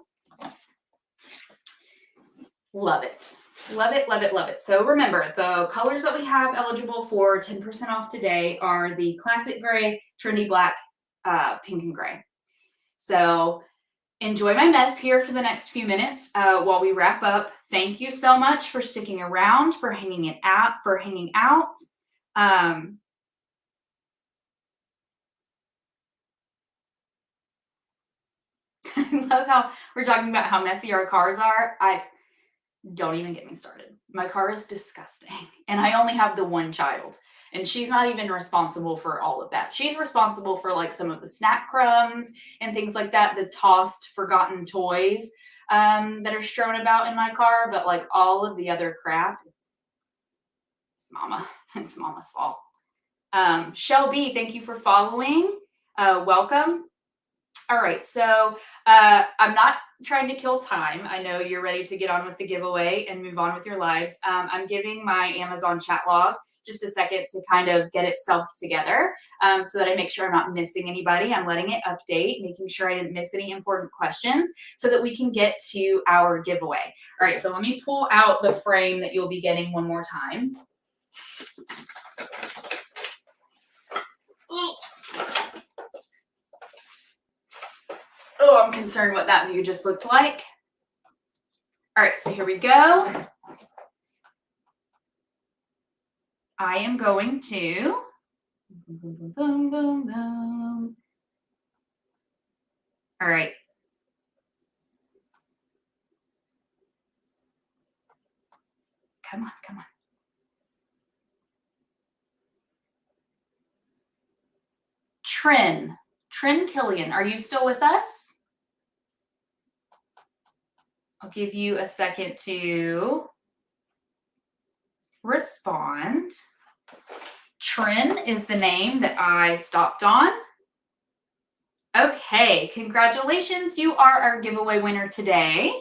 Love it. Love it, love it, love it. So remember, the colors that we have eligible for 10% off today are the classic gray, trendy black, pink and gray. So enjoy my mess here for the next few minutes while we wrap up. Thank you so much for sticking around, for hanging out. I love how we're talking about how messy our cars are. Don't even get me started. My car is disgusting. And I only have the one child. And she's not even responsible for all of that. She's responsible for like some of the snack crumbs and things like that, the tossed, forgotten toys that are strewn about in my car. But like all of the other crap, it's mama. It's mama's fault. Shelby, thank you for following. Welcome. All right, so I'm not trying to kill time. I know you're ready to get on with the giveaway and move on with your lives. I'm giving my Amazon chat log just a second to kind of get itself together so that I make sure I'm not missing anybody. I'm letting it update, making sure I didn't miss any important questions so that we can get to our giveaway. All right, so let me pull out the frame that you'll be getting one more time. Oh, I'm concerned what that view just looked like. All right, so here we go. I am going to boom, boom, boom, boom. All right. Come on, come on. Trin Killian, are you still with us? I'll give you a second to respond. Trin is the name that I stopped on. Okay, congratulations. You are our giveaway winner today.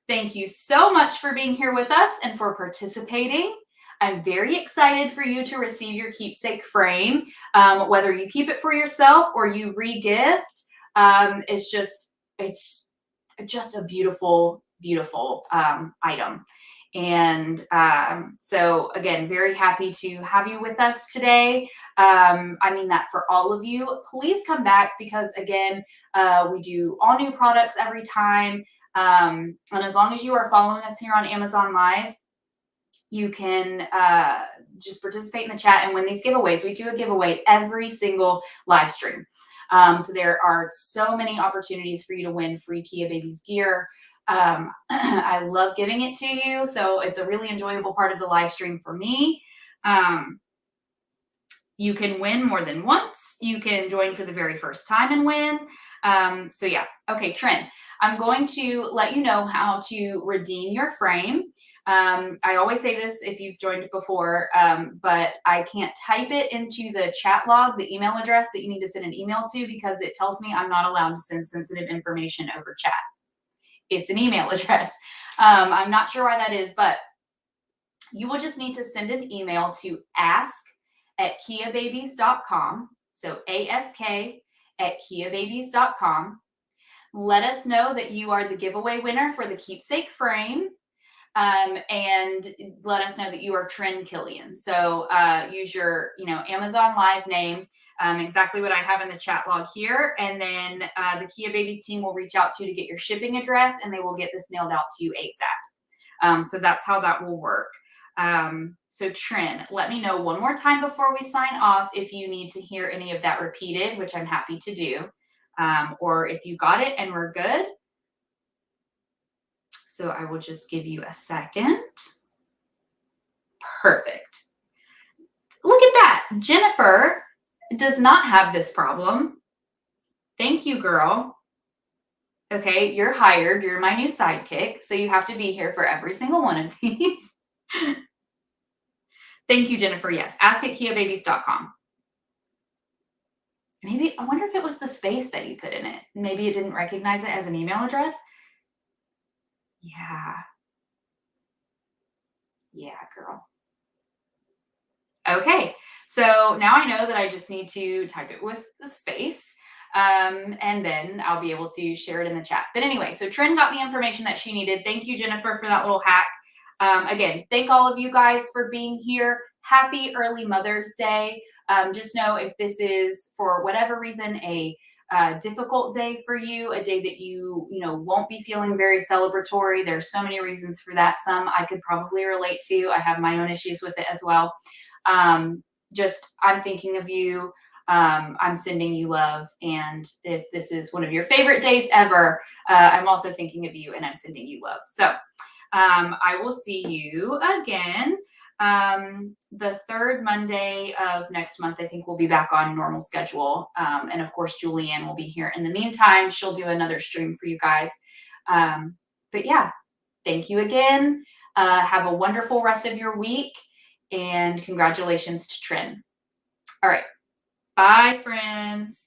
Thank you so much for being here with us and for participating. I'm very excited for you to receive your keepsake frame. Whether you keep it for yourself or you re-gift, it's just a beautiful, beautiful item. And so again, very happy to have you with us today. I mean that for all of you. Please come back because again, we do all new products every time. And as long as you are following us here on Amazon Live, you can just participate in the chat and win these giveaways. We do a giveaway every single live stream. So there are so many opportunities for you to win free Kia Babies gear. I love giving it to you. So it's a really enjoyable part of the live stream for me. You can win more than once. You can join for the very first time and win. So yeah. Okay, Trin, I'm going to let you know how to redeem your frame. I always say this if you've joined before, but I can't type it into the chat log, the email address that you need to send an email to, because it tells me I'm not allowed to send sensitive information over chat. It's an email address. I'm not sure why that is, but you will just need to send an email to ask@kiababies.com. So ask@kiababies.com. Let us know that you are the giveaway winner for the Keepsake frame. And let us know that you are Trin Killian. So use your, Amazon Live name, exactly what I have in the chat log here. And then the Kia Babies team will reach out to you to get your shipping address, and they will get this mailed out to you ASAP. So that's how that will work. So Trin, let me know one more time before we sign off if you need to hear any of that repeated, which I'm happy to do, or if you got it and we're good. So I will just give you a second. Perfect. Look at that. Jennifer does not have this problem. Thank you, girl. Okay, you're hired. You're my new sidekick. So you have to be here for every single one of these. Thank you, Jennifer. Yes, ask@kiababies.com. Maybe, I wonder if it was the space that you put in it. Maybe it didn't recognize it as an email address. Yeah, girl. Okay, so now I know that I just need to type it with the space, and then I'll be able to share it in the chat. But anyway, so Trin got the information that she needed. Thank you, Jennifer, for that little hack. Again, thank all of you guys for being here. Happy early Mother's Day. Just know if this is, for whatever reason, a difficult day for you, a day that you won't be feeling very celebratory. There's so many reasons for that. Some I could probably relate to. I have my own issues with it as well. Just, I'm thinking of you. I'm sending you love. And if this is one of your favorite days ever, I'm also thinking of you and I'm sending you love. So I will see you again. The third Monday of next month, I think we'll be back on normal schedule. And of course, Julianne will be here. In the meantime, she'll do another stream for you guys. But yeah, thank you again. Have a wonderful rest of your week. And congratulations to Trin. All right. Bye, friends.